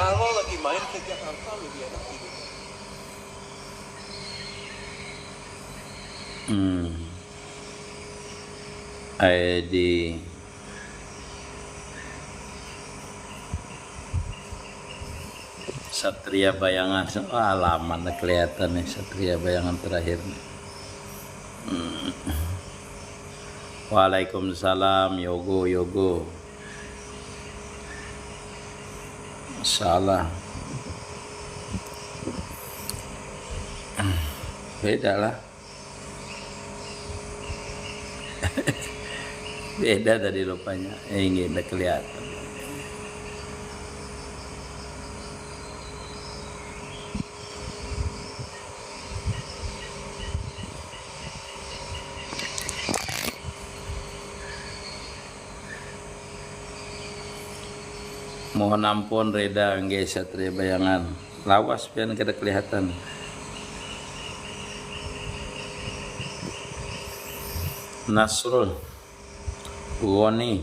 Kalau lagi main ke Jakarta lebih enak tidur. di Satria Bayangan. Halaman kelihatan nih Satria Bayangan terakhir nih. Waalaikumsalam Yogo. Salah. Beda lah. Beda tadi rupanya. Ini udah kelihatan. Mohon ampun Reda nggih Satria Bayangan. Lawas pian kada kelihatan. Nasrul Woni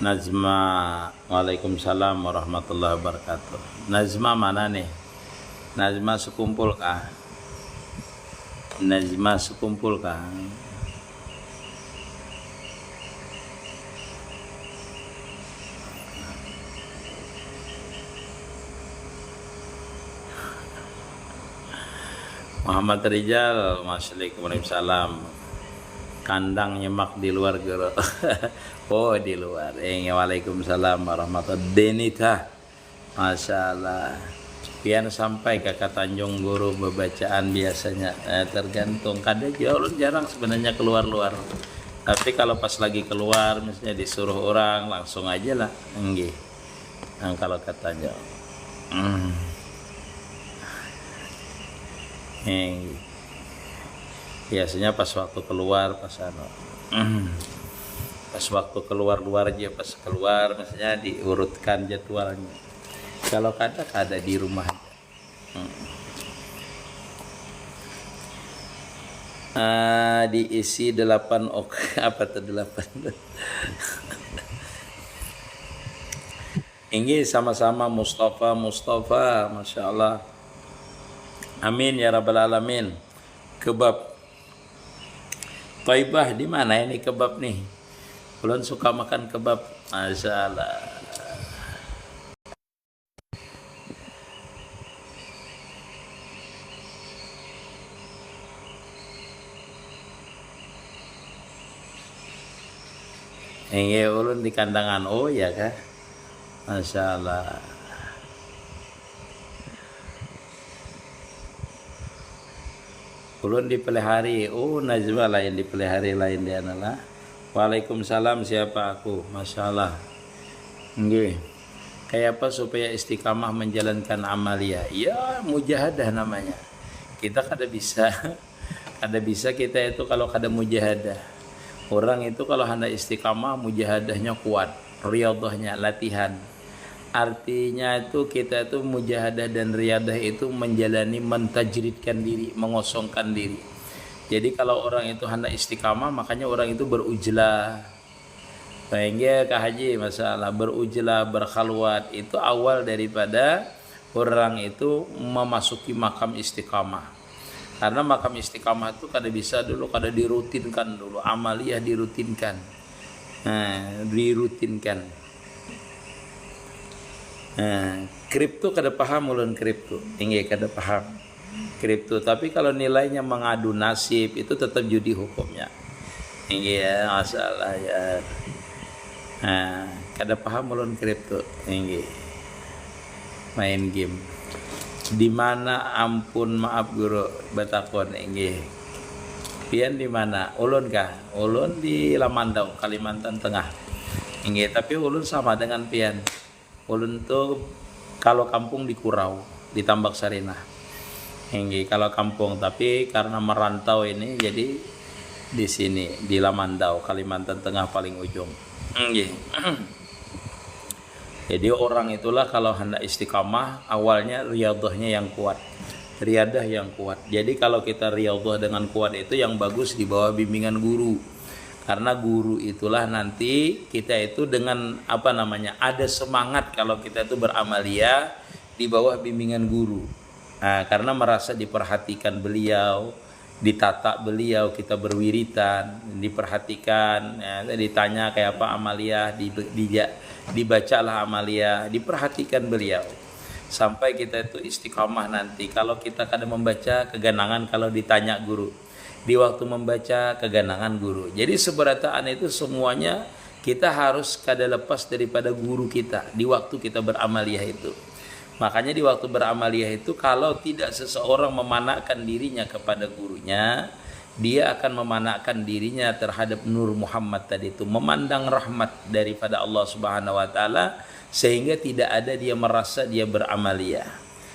Najma. Waalaikumsalam warahmatullahi wabarakatuh. Najma mana nih? Najma sekumpul kah? Najma sekumpul kah? Muhammad Rijal, Waalaikumsalam. Kandang nyemak di luar guru. Oh di luar. Waalaikumsalam warahmatullahi. Denita, masya Allah. Pian sampai kakak Tanjung Guru bacaan biasanya. Tergantung. Kadang jarang sebenarnya keluar. Tapi kalau pas lagi keluar, misalnya disuruh orang langsung aja lah. Enggih. Nah, kalau katanya. Biasanya pas waktu keluar pas waktu keluar aja, pas keluar misalnya diurutkan jadwalnya. Kalau ada di rumah diisi 8 apa tuh 8. Ini sama-sama Mustafa, masya Allah. Amin ya rabbal alamin. Kebab Taibah di mana ini kebab nih? Ulun suka makan kebab. Masya Allah. Ini ulun di kandangan. Oh ya kah? Masya Allah. Ulun dipelihari. Oh Najwa lain dipelihari lain dia adalah. Waalaikumsalam siapa aku. Masya Allah. Nggih. Kayak apa supaya istiqamah menjalankan amalia? Ya mujahadah namanya. Kita kada bisa kita itu kalau kada mujahadah. Orang itu kalau hendak istiqamah mujahadahnya kuat, riyadhahnya latihan. Artinya itu kita itu mujahadah dan riyadah itu menjalani, mentajridkan diri, mengosongkan diri. Jadi kalau orang itu hendak istiqamah, makanya orang itu berujlah. Sehingga Kak Haji masalah berujlah, berkhalwat itu awal daripada orang itu memasuki makam istiqamah. Karena makam istiqamah itu kada bisa dulu, kada dirutinkan dulu, amaliyah dirutinkan. Dirutinkan. Kripto kada paham ulun kripto. Tinggi kada paham kripto, tapi kalau nilainya mengadu nasib itu tetap judi hukumnya. Tinggi ya, masalah ya. Kada paham ulun kripto. Tinggi main game. Di mana ampun maaf guru batakon tinggi. Pian di mana? Ulun kah? Ulun di Lamandau, Kalimantan Tengah. Tinggi, tapi ulun sama dengan pian. Ulun tuh kalau kampung di Kurau, di Tambak Sarinah. Hingga kalau kampung, tapi karena merantau ini jadi di sini di Lamandau, Kalimantan Tengah paling ujung. Jadi orang itulah kalau hendak istiqamah awalnya riyadhahnya yang kuat. Riyadah yang kuat. Jadi kalau kita riyadhah dengan kuat itu yang bagus di bawah bimbingan guru. Karena guru itulah nanti kita itu dengan apa namanya, ada semangat kalau kita itu beramaliyah di bawah bimbingan guru. Nah, karena merasa diperhatikan beliau, ditata beliau, kita berwiritan, diperhatikan, ya, ditanya kayak apa amaliyah, dibacalah amaliyah, diperhatikan beliau. Sampai kita itu istiqomah nanti. Kalau kita kadang membaca keganangan kalau ditanya guru. Di waktu membaca keganangan guru. Jadi seberataan itu semuanya kita harus kada lepas daripada guru kita di waktu kita beramaliyah itu. Makanya di waktu beramaliyah itu kalau tidak seseorang memanakkan dirinya kepada gurunya, dia akan memanakkan dirinya terhadap Nur Muhammad tadi itu, memandang rahmat daripada Allah Subhanahu wa taala sehingga tidak ada dia merasa dia beramaliyah.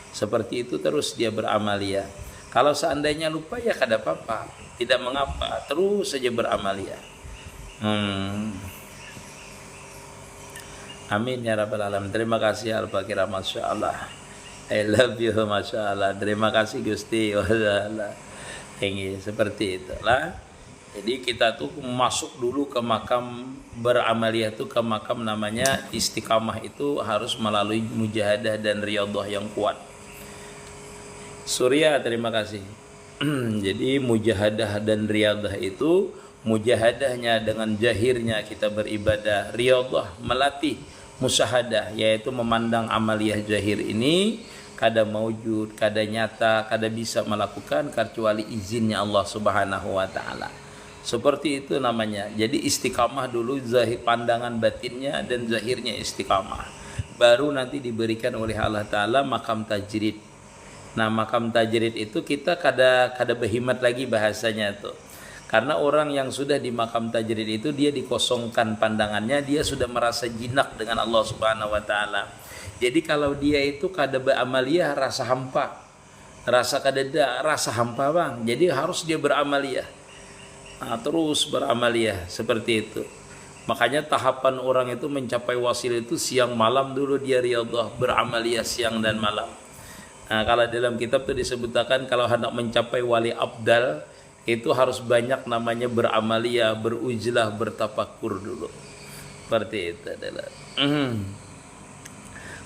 Seperti itu terus dia beramaliyah. Kalau seandainya lupa ya kada apa-apa, tidak mengapa, terus saja beramaliyah. Amin ya rabbal alamin. Terima kasih Al-Fakirah, Masya Allah. I love you, Masya Allah. Terima kasih Gusti. Ini seperti itulah. Jadi kita tuh masuk dulu ke makam beramaliyah tuh, ke makam namanya istiqamah itu harus melalui mujahadah dan riyadhah yang kuat. Surya, terima kasih. Jadi mujahadah dan riyadhah itu, mujahadahnya dengan jahirnya kita beribadah, riyadhah melatih musyahadah, yaitu memandang amaliyah jahir ini kada maujud, kada nyata, kada bisa melakukan kecuali izinnya Allah Subhanahu wa taala. Seperti itu namanya. Jadi istiqamah dulu, zahir pandangan batinnya dan zahirnya istiqamah. Baru nanti diberikan oleh Allah taala makam tajrid. Nah, makam tajrid itu kita kada berhimat lagi bahasanya tuh. Karena orang yang sudah di makam tajrid itu dia dikosongkan pandangannya, dia sudah merasa jinak dengan Allah Subhanahu wa taala. Jadi kalau dia itu kada beramaliyah rasa hampa. Rasa rasa hampa, Bang. Jadi harus dia beramaliyah. Nah, terus beramaliyah seperti itu. Makanya tahapan orang itu mencapai wasil itu siang malam dulu dia riyadhah, beramaliyah siang dan malam. Nah, kalau dalam kitab itu disebutkan kalau hendak mencapai wali abdal itu harus banyak namanya beramaliyah, berujlah, bertafakur dulu. Seperti itu adalah.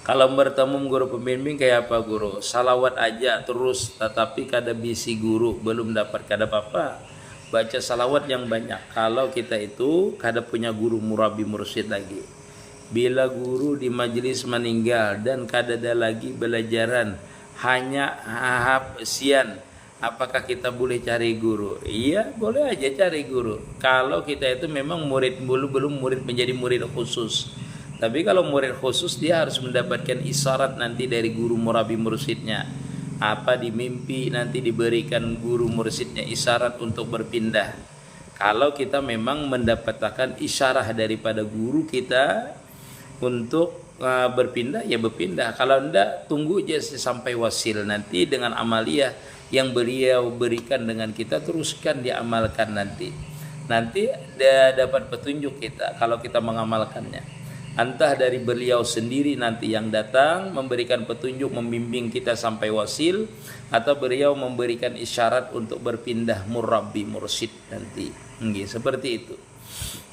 Kalau bertemu guru pembimbing kayak apa guru? Salawat aja terus, tetapi kada bisi guru belum dapat kada apa-apa. Baca salawat yang banyak. Kalau kita itu kada punya guru murabi mursyid lagi. Bila guru di majelis meninggal dan kada ada lagi belajaran, hanya sian, apakah kita boleh cari guru? Iya, boleh aja cari guru. Kalau kita itu memang murid belum murid menjadi murid khusus. Tapi kalau murid khusus dia harus mendapatkan isyarat nanti dari guru murabi mursyidnya. Apa di mimpi nanti diberikan guru mursyidnya isyarat untuk berpindah. Kalau kita memang mendapatkan isyarat daripada guru kita untuk berpindah ya berpindah. Kalau enggak tunggu aja sampai wasil, nanti dengan amaliyah yang beliau berikan dengan kita teruskan diamalkan nanti dia dapat petunjuk kita kalau kita mengamalkannya, entah dari beliau sendiri nanti yang datang memberikan petunjuk membimbing kita sampai wasil, atau beliau memberikan isyarat untuk berpindah murabbi mursyid nanti. Seperti itu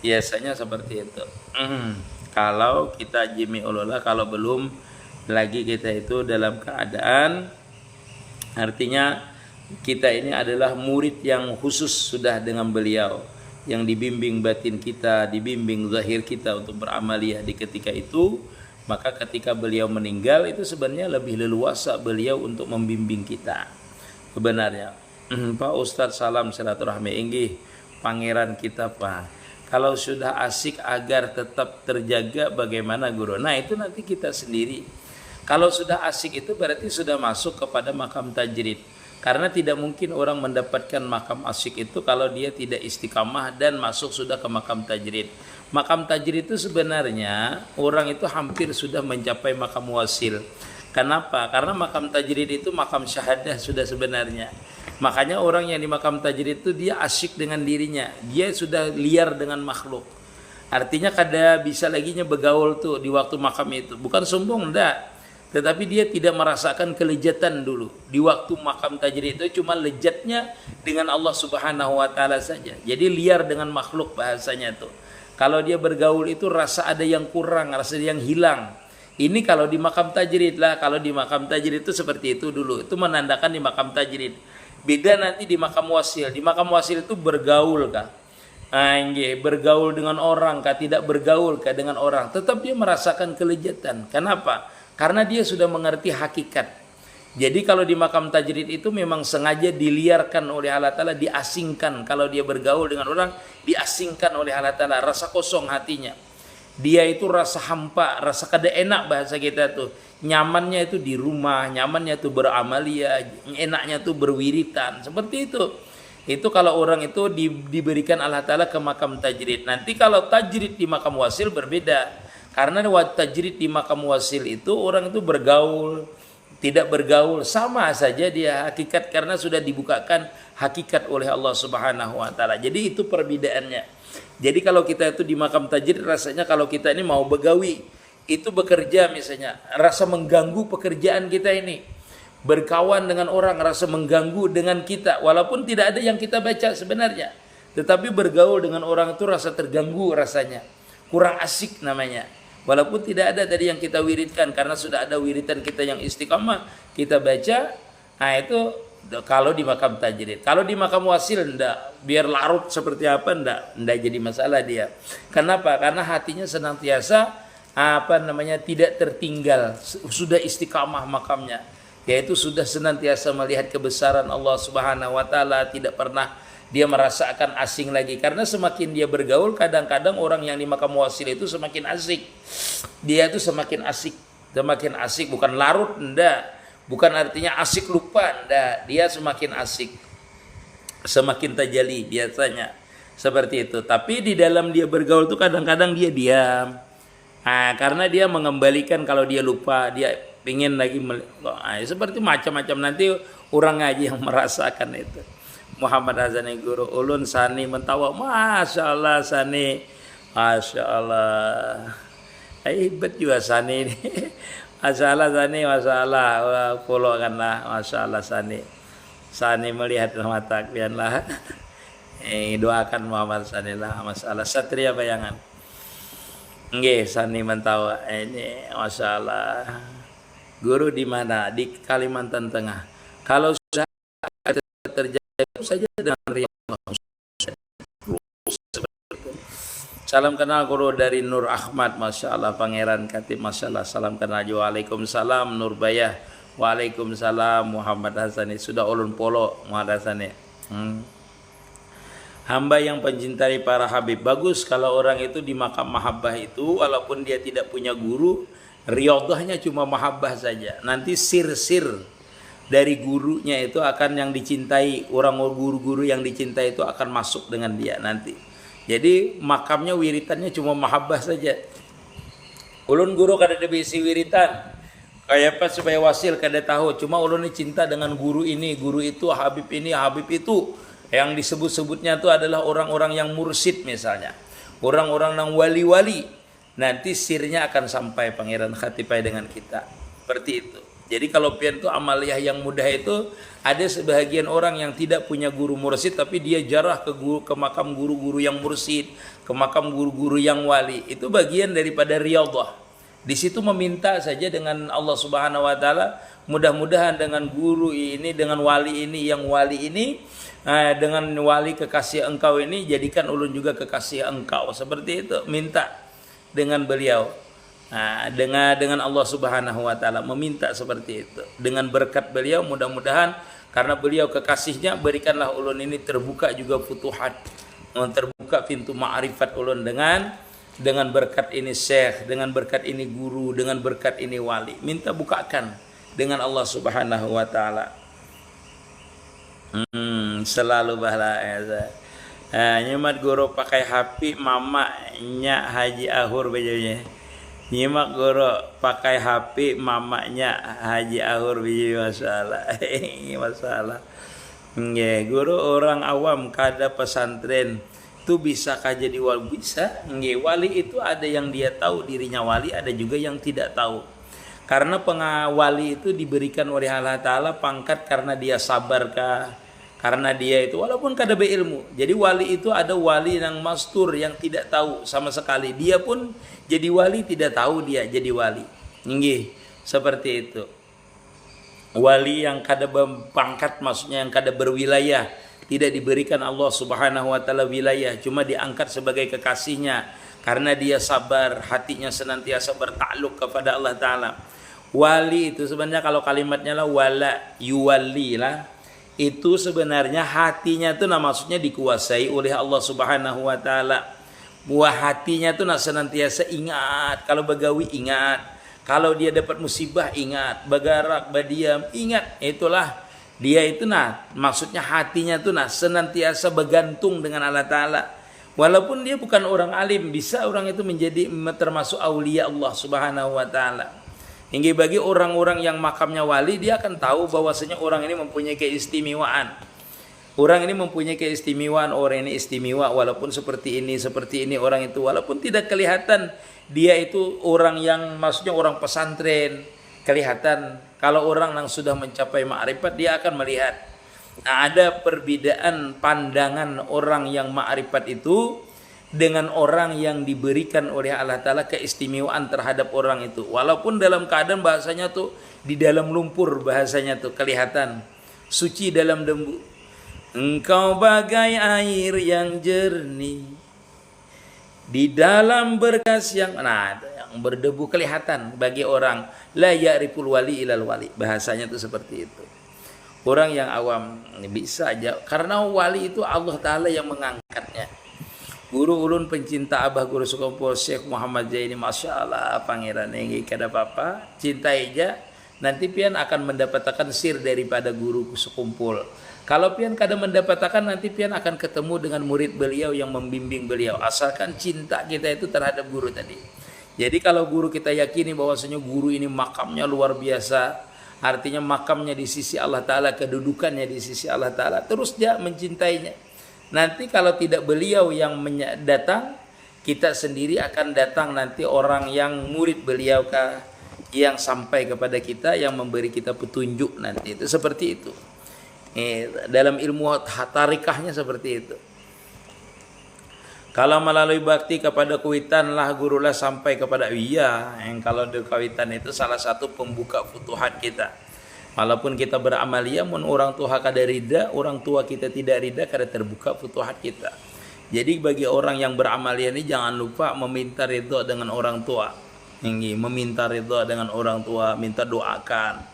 biasanya, seperti itu. Kalau kita jimi ulullah, kalau belum lagi kita itu dalam keadaan, artinya kita ini adalah murid yang khusus sudah dengan beliau, yang dibimbing batin kita, dibimbing zahir kita untuk beramaliyah di ketika itu. Maka ketika beliau meninggal itu sebenarnya lebih leluasa beliau untuk membimbing kita sebenarnya. Pak Ustadz, salam silaturahmi. Inggih pangeran kita Pak. Kalau sudah asik agar tetap terjaga bagaimana guru? Nah itu nanti kita sendiri. Kalau sudah asik itu berarti sudah masuk kepada makam tajrid. Karena tidak mungkin orang mendapatkan makam asik itu kalau dia tidak istiqamah dan masuk sudah ke makam tajrid. Makam tajrid itu sebenarnya orang itu hampir sudah mencapai makam wasil. Kenapa? Karena makam tajrid itu makam syahadah sudah sebenarnya. Makanya orang yang di makam tajrid itu dia asyik dengan dirinya, dia sudah liar dengan makhluk. Artinya kada bisa laginya bergaul tuh di waktu makam itu. Bukan sombong, enggak. tetapi dia tidak merasakan kelezatan dulu. Di waktu makam tajrid itu cuma lezatnya dengan Allah Subhanahu wa taala saja. Jadi liar dengan makhluk bahasanya tuh. Kalau dia bergaul itu rasa ada yang kurang, rasa ada yang hilang. Ini kalau di makam tajrid lah. Kalau di makam tajrid itu seperti itu dulu. Itu menandakan di makam tajrid. Beda nanti di makam wasil. Di makam wasil itu bergaul kah? Bergaul dengan orang kah? Tidak bergaul kah dengan orang? Tetap dia merasakan kelezatan. Kenapa? Karena dia sudah mengerti hakikat. Jadi kalau di makam tajrid itu memang sengaja diliarkan oleh Allah Ta'ala, diasingkan. Kalau dia bergaul dengan orang, diasingkan oleh Allah Ta'ala. Rasa kosong hatinya. Dia itu rasa hampa, rasa kada enak bahasa kita tuh. Nyamannya itu di rumah, nyamannya itu beramalia, enaknya itu berwiritan. Seperti itu. Itu kalau orang itu diberikan Allah Ta'ala ke makam tajrid. Nanti kalau tajrid di makam wasil berbeda. Karena tajrid di makam wasil itu orang itu bergaul, tidak bergaul, sama saja dia hakikat karena sudah dibukakan hakikat oleh Allah Subhanahu wa taala. Jadi itu perbedaannya. Jadi kalau kita itu di makam tajrid rasanya kalau kita ini mau begawi, itu bekerja misalnya, rasa mengganggu pekerjaan kita ini. Berkawan dengan orang rasa mengganggu dengan kita walaupun tidak ada yang kita baca sebenarnya. Tetapi bergaul dengan orang itu rasa terganggu rasanya. Kurang asik namanya. Walaupun tidak ada tadi yang kita wiridkan karena sudah ada wiridan kita yang istiqamah kita baca. Nah itu kalau di makam tajrid. Kalau di makam wasil enggak, biar larut seperti apa enggak jadi masalah dia. Kenapa? Karena hatinya senantiasa tidak tertinggal, sudah istiqamah makamnya. Yaitu sudah senantiasa melihat kebesaran Allah Subhanahu wa taala, tidak pernah dia merasakan asing lagi. Karena semakin dia bergaul, kadang-kadang orang yang di makam wasil itu semakin asik. Dia itu semakin asik, bukan larut, enggak. Bukan artinya asik lupa, enggak. Dia semakin asik, semakin tajali biasanya. Seperti itu. Tapi di dalam dia bergaul itu kadang-kadang dia diam. Karena dia mengembalikan kalau dia lupa, dia ingin lagi seperti macam-macam. Nanti orang ngaji yang merasakan itu. Muhammad Hazani guru ulun sani mentawa, Masya Allah sani, Masya Allah, hebat juga sani ini. Masya Allah sani, Masya Allah, follow-kanlah, Masya Allah sani melihat mata kalian lah. Doakan Muhammad sani lah, Masya Allah, Satria Bayangan. Nggih, sani mentawa ini, Masya Allah. Guru di mana? Di Kalimantan Tengah. Kalau sudah terjadi saja dengan riak. Salam kenal guru dari Nur Ahmad, Masya Allah, Pangeran Katib, Masya Allah. Salam kenal juga. Waalaikumsalam Nur Bayah. Waalaikumsalam Muhammad Hasani. Sudah ulun polo Muhammad Hasani. Hamba yang pencintai para habib. Bagus kalau orang itu di makam mahabbah itu, walaupun dia tidak punya guru, riyadhahnya cuma mahabbah saja. Nanti sir-sir dari gurunya itu akan yang dicintai, orang guru-guru yang dicintai itu akan masuk dengan dia nanti. Jadi makamnya wiritannya cuma mahabbah saja. Ulun guru kada ada bisi wiritan. Kayak apa supaya wasil kada tahu. Cuma ulun ini cinta dengan guru ini, guru itu, habib ini, habib itu. Yang disebut-sebutnya itu adalah orang-orang yang mursid misalnya. Orang-orang yang wali-wali. Nanti sirnya akan sampai Pangeran Khatipai dengan kita. Seperti itu. Jadi kalau pian itu amaliyah yang mudah itu, ada sebahagian orang yang tidak punya guru mursid tapi dia jarah ke makam guru-guru yang mursid, ke makam guru-guru yang wali. Itu bagian daripada riyadhah. Di situ meminta saja dengan Allah Subhanahu wa taala, mudah-mudahan dengan guru ini, dengan wali ini, yang wali ini, dengan wali kekasih engkau ini, jadikan ulun juga kekasih engkau. Seperti itu, minta dengan beliau. Dengan Allah Subhanahu wa taala meminta seperti itu. Dengan berkat beliau mudah-mudahan karena beliau kekasihnya, berikanlah ulun ini terbuka juga futuhat, terbuka pintu ma'rifat ulun dengan berkat ini syekh, dengan berkat ini guru, dengan berkat ini wali. Minta bukakan dengan Allah Subhanahu wa taala. Selalu bahala nyemat guru pakai HP mamanya Haji Ahur bajunya. Nyimak guru pakai HP mamanya Haji Ahur biji masalah. Masalah. Nggih, guru orang awam kada pesantren itu bisa jadi wali, bisa. Nggih, wali itu ada yang dia tahu dirinya wali, ada juga yang tidak tahu. Karena pengawali itu diberikan oleh Allah Ta'ala pangkat karena dia sabarkah, karena dia itu walaupun kada berilmu. Jadi wali itu ada wali yang mastur, yang tidak tahu sama sekali. Dia pun jadi wali tidak tahu dia jadi wali. Nggih, seperti itu. Wali yang kada berpangkat, maksudnya yang kada berwilayah, tidak diberikan Allah Subhanahu wa taala wilayah, cuma diangkat sebagai kekasihnya karena dia sabar, hatinya senantiasa bertakluk kepada Allah Ta'ala. Wali itu sebenarnya kalau kalimatnya lah wala yuwali lah, itu sebenarnya hatinya itu maksudnya dikuasai oleh Allah Subhanahu wa taala. Buah hatinya itu senantiasa ingat, kalau begawi ingat, kalau dia dapat musibah ingat, bagarak badiam ingat. Itulah dia itu maksudnya hatinya itu senantiasa bergantung dengan Allah Ta'ala. Walaupun dia bukan orang alim, bisa orang itu menjadi termasuk aulia Allah Subhanahu wa taala. Hingga bagi orang-orang yang makamnya wali, dia akan tahu bahwasanya orang ini mempunyai keistimewaan. Orang ini mempunyai keistimewaan, orang ini istimewa walaupun seperti ini orang itu walaupun tidak kelihatan dia itu orang yang maksudnya orang pesantren, kelihatan. Kalau orang yang sudah mencapai ma'rifat dia akan melihat. Nah, ada perbedaan pandangan orang yang ma'rifat itu dengan orang yang diberikan oleh Allah Ta'ala keistimewaan terhadap orang itu. Walaupun dalam keadaan bahasanya tuh di dalam lumpur, bahasanya tuh kelihatan suci dalam debu. Engkau bagai air yang jernih di dalam berkas yang yang berdebu, kelihatan bagi orang. La ya'riful wali ilal wali, bahasanya tuh seperti itu. Orang yang awam bisa aja, karena wali itu Allah Ta'ala yang mengangkatnya. Guru ulun pencinta Abah Guru Sekumpul Syekh Muhammad Zaini, Masya Allah, pangeran yang kada apa-apa, cintai aja, nanti pian akan mendapatkan sir daripada Guru Sekumpul. Kalau pian kada mendapatkan, nanti pian akan ketemu dengan murid beliau yang membimbing beliau, asalkan cinta kita itu terhadap guru tadi. Jadi kalau guru kita yakini bahwasanya guru ini makamnya luar biasa, artinya makamnya di sisi Allah Ta'ala, kedudukannya di sisi Allah Ta'ala, terus dia mencintainya. Nanti kalau tidak beliau yang datang, kita sendiri akan datang nanti orang yang murid beliau kah, yang sampai kepada kita, yang memberi kita petunjuk nanti. Itu seperti itu. Dalam ilmu tarikahnya seperti itu. Kalau melalui bakti kepada kuitan lah gurulah sampai kepada yang kalau di kawitan itu salah satu pembuka futuhat kita. Walaupun kita beramalia, mun orang tua kada rida, orang tua kita tidak rida, kada terbuka futuhat kita. Jadi bagi orang yang beramalia ini jangan lupa meminta ridha dengan orang tua. Meminta ridha dengan orang tua, minta doakan.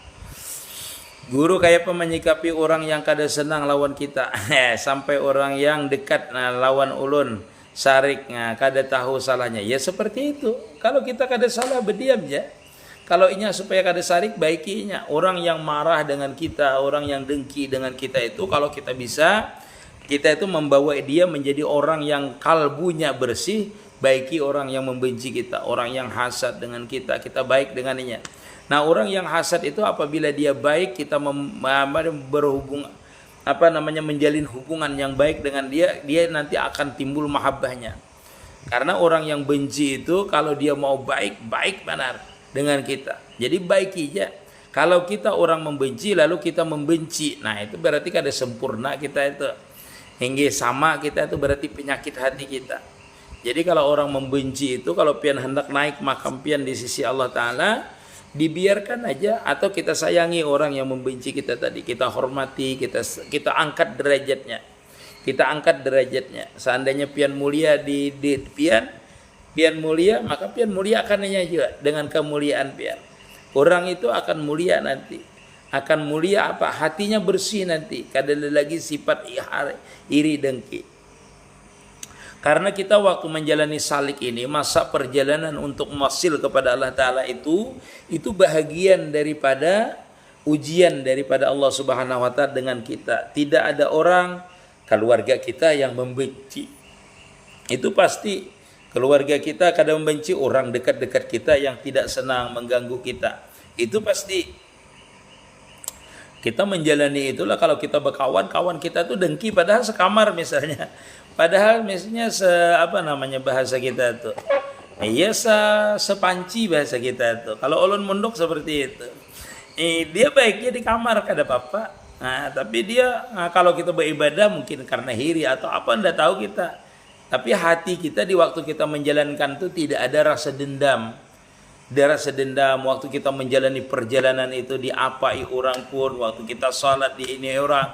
Guru kayak menyikapi orang yang kada senang lawan kita, sampai orang yang dekat lawan ulun, sarik kada tahu salahnya. Ya seperti itu. Kalau kita kada salah berdiam ya. Kalau inya supaya kada sarik, baikinya. Orang yang marah dengan kita, orang yang dengki dengan kita itu, kalau kita bisa, kita itu membawa dia menjadi orang yang kalbunya bersih, baiki orang yang membenci kita, orang yang hasad dengan kita baik dengannya. Nah, orang yang hasad itu apabila dia baik, kita berhubung menjalin hubungan yang baik dengan dia nanti akan timbul mahabbahnya. Karena orang yang benci itu kalau dia mau baik benar dengan kita. Jadi baik aja. Kalau kita orang membenci lalu kita membenci, nah itu berarti kada sempurna kita itu. Hingga sama kita itu berarti penyakit hati kita. Jadi kalau orang membenci itu, kalau pian hendak naik makam pian di sisi Allah Ta'ala, dibiarkan aja, atau kita sayangi orang yang membenci kita tadi, kita hormati, kita angkat derajatnya, seandainya pian mulia di pian mulia, maka pian mulia akannya juga dengan kemuliaan pian. Orang itu akan mulia nanti, akan mulia hatinya bersih nanti, kada lagi sifat iri dengki. Karena kita waktu menjalani salik ini, masa perjalanan untuk masil kepada Allah Ta'ala itu bahagian daripada ujian daripada Allah Subhanahu wa Ta'ala dengan kita. Tidak ada orang keluarga kita yang membenci. Itu pasti keluarga kita kadang membenci, orang dekat-dekat kita yang tidak senang mengganggu kita. Itu pasti. Kita menjalani itulah kalau kita berkawan, kawan kita tuh dengki padahal sekamar misalnya. Padahal misalnya bahasa kita tuh Iya sepanci bahasa kita tuh. Kalau ulun mondok seperti itu. Dia baiknya di kamar kada apa-apa. Nah, tapi dia kalau kita beribadah mungkin karena hiri atau apa ndak tahu kita. Tapi hati kita di waktu kita menjalankan itu tidak ada rasa dendam. Ada rasa dendam waktu kita menjalani perjalanan itu diapai orang pun, waktu kita sholat di ini orang,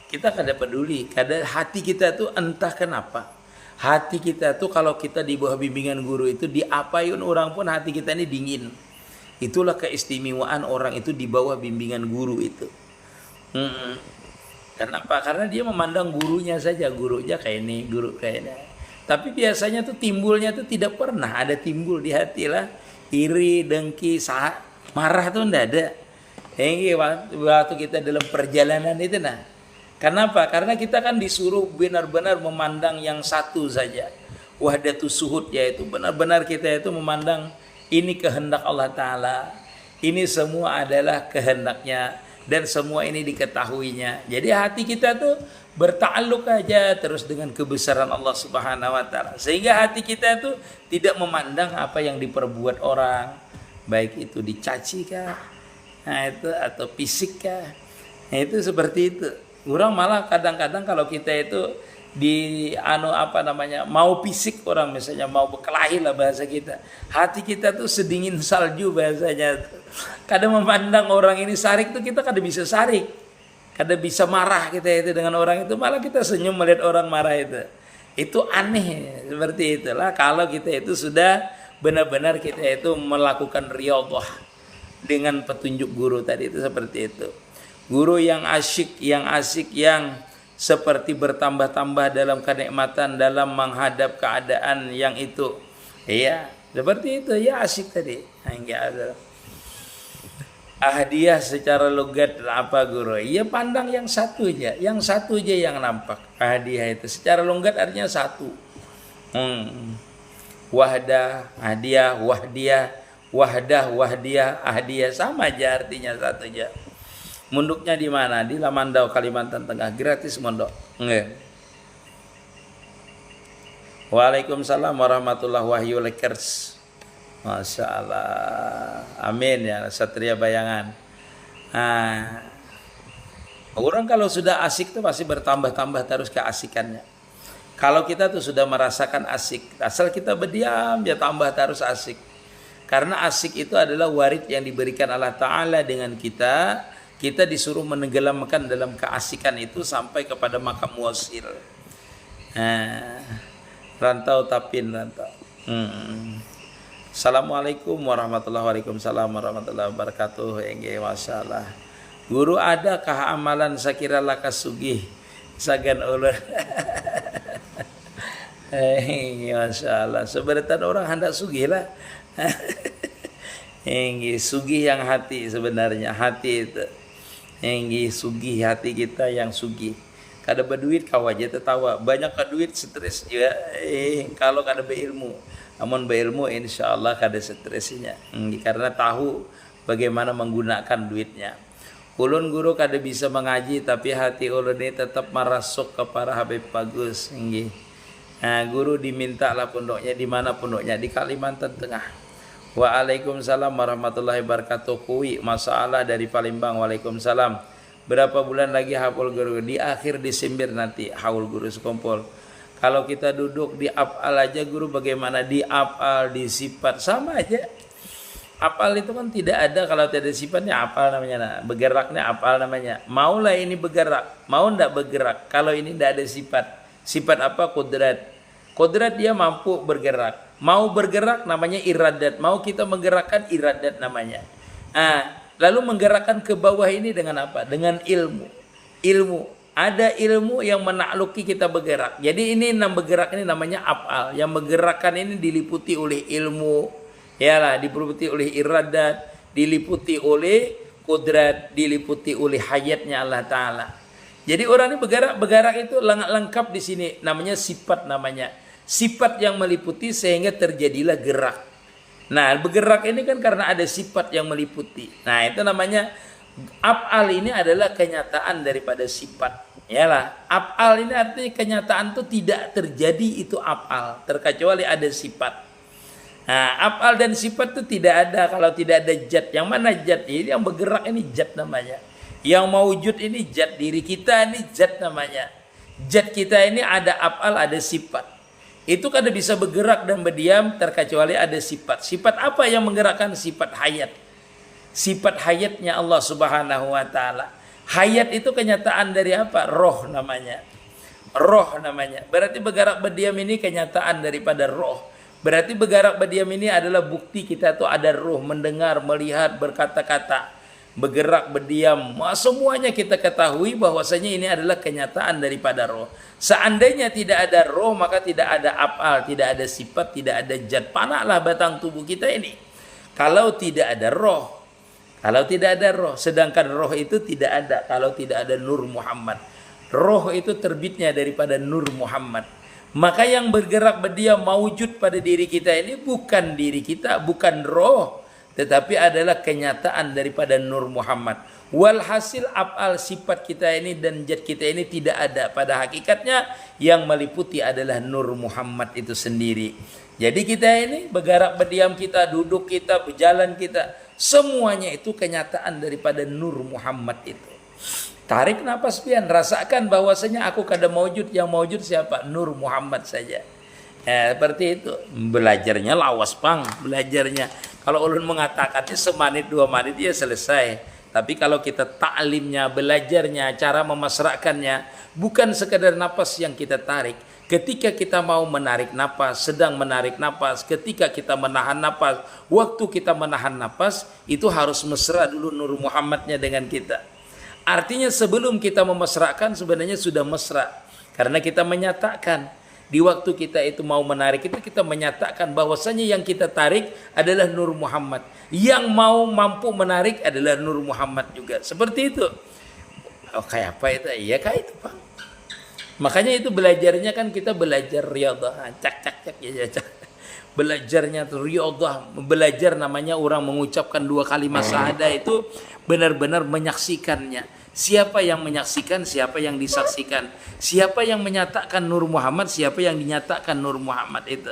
kita kada peduli. Kada hati kita tuh entah kenapa. Hati kita tuh kalau kita di bawah bimbingan guru itu diapain orang pun hati kita ini dingin. Itulah keistimewaan orang itu di bawah bimbingan guru itu. Kenapa? Karena dia memandang gurunya saja, gurunya kayak ini, guru kayak ini. Tapi biasanya tuh timbulnya tuh tidak pernah ada timbul di hati lah. Iri, dengki, marah tuh ndak ada. Waktu kita dalam perjalanan itu nah. Kenapa? Karena kita kan disuruh benar-benar memandang yang satu saja. Wahdatus suhud, yaitu benar-benar kita itu memandang ini kehendak Allah Ta'ala. Ini semua adalah kehendaknya. Dan semua ini diketahuinya. Jadi hati kita tuh bertakluk aja terus dengan kebesaran Allah Subhanahu Wa Ta'ala. Sehingga hati kita tuh tidak memandang apa yang diperbuat orang. Baik itu dicaci kah? Nah itu atau fisik kah? Nah itu seperti itu. Orang malah kadang-kadang kalau kita itu mau fisik orang misalnya mau berkelahi lah bahasa kita, hati kita tuh sedingin salju bahasanya. Kadang memandang orang ini sarik tuh kita kadang bisa sarik, kadang bisa marah kita itu dengan orang itu, malah kita senyum melihat orang marah itu aneh. Seperti itulah kalau kita itu sudah benar-benar kita itu melakukan riyadhah dengan petunjuk guru tadi itu seperti itu. Guru yang asyik, yang asik, yang seperti bertambah-tambah dalam kenikmatan dalam menghadap keadaan yang itu. Iya, seperti itu ya asyik tadi. Enggak ada. Ahdiah secara logat apa guru? Iya pandang yang satu aja yang nampak. Ahdiah itu secara logat artinya satu. Wahdah, ahdiah, wahdah, wahdiah, ahdiah sama aja artinya satu aja. Munduknya di mana? Di Lamandau, Kalimantan Tengah. Gratis mondok. Nggih. Waalaikumsalam warahmatullahi wabarakatuh. Masya Allah. Amin ya Satria Bayangan. Orang kalau sudah asik tuh pasti bertambah-tambah terus keasikannya. Kalau kita tuh sudah merasakan asik, asal kita berdiam ya tambah terus asik. Karena asik itu adalah warid yang diberikan Allah Ta'ala dengan kita. Kita disuruh menenggelamkan dalam keasikan itu sampai kepada makam wasil. Rantau tapin rantau. Assalamualaikum warahmatullahi wabarakatuh. Masalah. Guru adakah amalan sakira laka sugih sagan ulun? Masalah. Sebenarnya orang hendak sugih lah. Sugih yang hati sebenarnya hati itu. Sugih hati kita yang sugih. Kada berduit kau aja tertawa. Banyak ka duit stres ya. Kalau kada berilmu, amun berilmu insyaallah kada stresnya. Karena tahu bagaimana menggunakan duitnya. Ulun guru kada bisa mengaji tapi hati ulun ini tetap merasuk kepada Habib Bagus. Guru dimintalah pondoknya di mana pondoknya di Kalimantan Tengah. Waalaikumsalam warahmatullahi wabarakatuh. Kui masalah dari Palembang. Waalaikumsalam. Berapa bulan lagi haul guru? Di akhir Desember nanti haul guru sekumpul. Kalau kita duduk di afal aja guru, bagaimana di afal, di sifat sama aja. Afal itu kan tidak ada kalau tidak ada sifatnya afal namanya. Nah, bergeraknya afal namanya. Maulah ini bergerak, mau ndak bergerak. Kalau ini ndak ada sifat. Sifat apa? Kodrat. Kodrat dia mampu bergerak. Mau bergerak namanya iradat. Mau kita menggerakkan iradat namanya. Lalu menggerakkan ke bawah ini dengan apa? Dengan ilmu. Ilmu. Ada ilmu yang menakluki kita bergerak. Jadi ini bergerak ini namanya af'al. Yang menggerakkan ini diliputi oleh ilmu. Yalah, diliputi oleh iradat. Diliputi oleh kodrat. Diliputi oleh hayatnya Allah Ta'ala. Jadi orang ini bergerak itu lengkap di sini. Namanya sifat namanya. Sifat yang meliputi sehingga terjadilah gerak. Nah, bergerak ini kan karena ada sifat yang meliputi. Nah, itu namanya af'al ini adalah kenyataan daripada sifat. Yalah, af'al ini artinya kenyataan itu tidak terjadi itu af'al, terkecuali ada sifat. Nah, af'al dan sifat itu tidak ada kalau tidak ada zat. Yang mana zat? Ini yang bergerak ini zat namanya. Yang mawujud ini zat, diri kita ini zat namanya. Zat kita ini ada af'al, ada sifat. Itu kada bisa bergerak dan berdiam terkecuali ada sifat. Sifat apa yang menggerakkan? Sifat hayat. Sifat hayatnya Allah Subhanahu wa taala. Hayat itu kenyataan dari apa? Roh namanya. Roh namanya. Berarti bergerak berdiam ini kenyataan daripada roh. Berarti bergerak berdiam ini adalah bukti kita tuh ada roh, mendengar, melihat, berkata-kata. Bergerak berdiam, semuanya kita ketahui bahwasanya ini adalah kenyataan daripada roh. Seandainya tidak ada roh, maka tidak ada af'al, tidak ada sifat, tidak ada zat. Panahlah batang tubuh kita ini kalau tidak ada roh. Kalau tidak ada roh, sedangkan roh itu tidak ada kalau tidak ada Nur Muhammad. Roh itu terbitnya daripada Nur Muhammad. Maka yang bergerak berdiam mawujud pada diri kita ini bukan diri kita, bukan roh, tetapi adalah kenyataan daripada Nur Muhammad. Walhasil af'al sifat kita ini dan zat kita ini tidak ada. Pada hakikatnya yang meliputi adalah Nur Muhammad itu sendiri. Jadi kita ini bergerak berdiam kita, duduk kita, berjalan kita, semuanya itu kenyataan daripada Nur Muhammad itu. Tarik napas pian, rasakan bahwasanya aku kada maujud, yang maujud siapa? Nur Muhammad saja. Seperti itu. Belajarnya lawas pang, belajarnya. Kalau ulun mengatakannya semenit 2 menit ya selesai. Tapi kalau kita taklimnya, belajarnya, cara memasrakkannya, bukan sekadar napas yang kita tarik. Ketika kita mau menarik napas, sedang menarik napas, ketika kita menahan napas, waktu kita menahan napas, itu harus mesra dulu Nur Muhammadnya dengan kita. Artinya sebelum kita memasrakkan sebenarnya sudah mesra. Karena kita menyatakan, di waktu kita itu mau menarik itu kita menyatakan bahwasanya yang kita tarik adalah Nur Muhammad. Yang mau mampu menarik adalah Nur Muhammad juga. Seperti itu. Oh, kayak apa itu? Iya kayak itu, Pak. Makanya itu belajarnya kan kita belajar riyadhah. Cak ya cak. Belajarnya riyadhah, belajar namanya orang mengucapkan 2 kalimat syahadah itu benar-benar menyaksikannya. Siapa yang menyaksikan, siapa yang disaksikan, siapa yang menyatakan Nur Muhammad, siapa yang dinyatakan Nur Muhammad itu.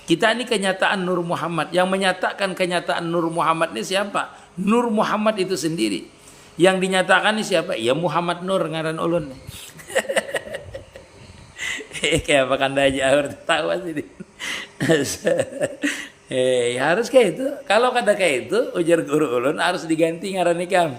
Kita ini kenyataan Nur Muhammad. Yang menyatakan kenyataan Nur Muhammad ini siapa? Nur Muhammad itu sendiri. Yang dinyatakan ini siapa? Ya Muhammad Nur ngaran ulun. Kayak apa kanda aja harus tahu sih. Harus kayak itu. Kalau kada kayak itu, ujar guru ulun harus diganti ngaran ikam.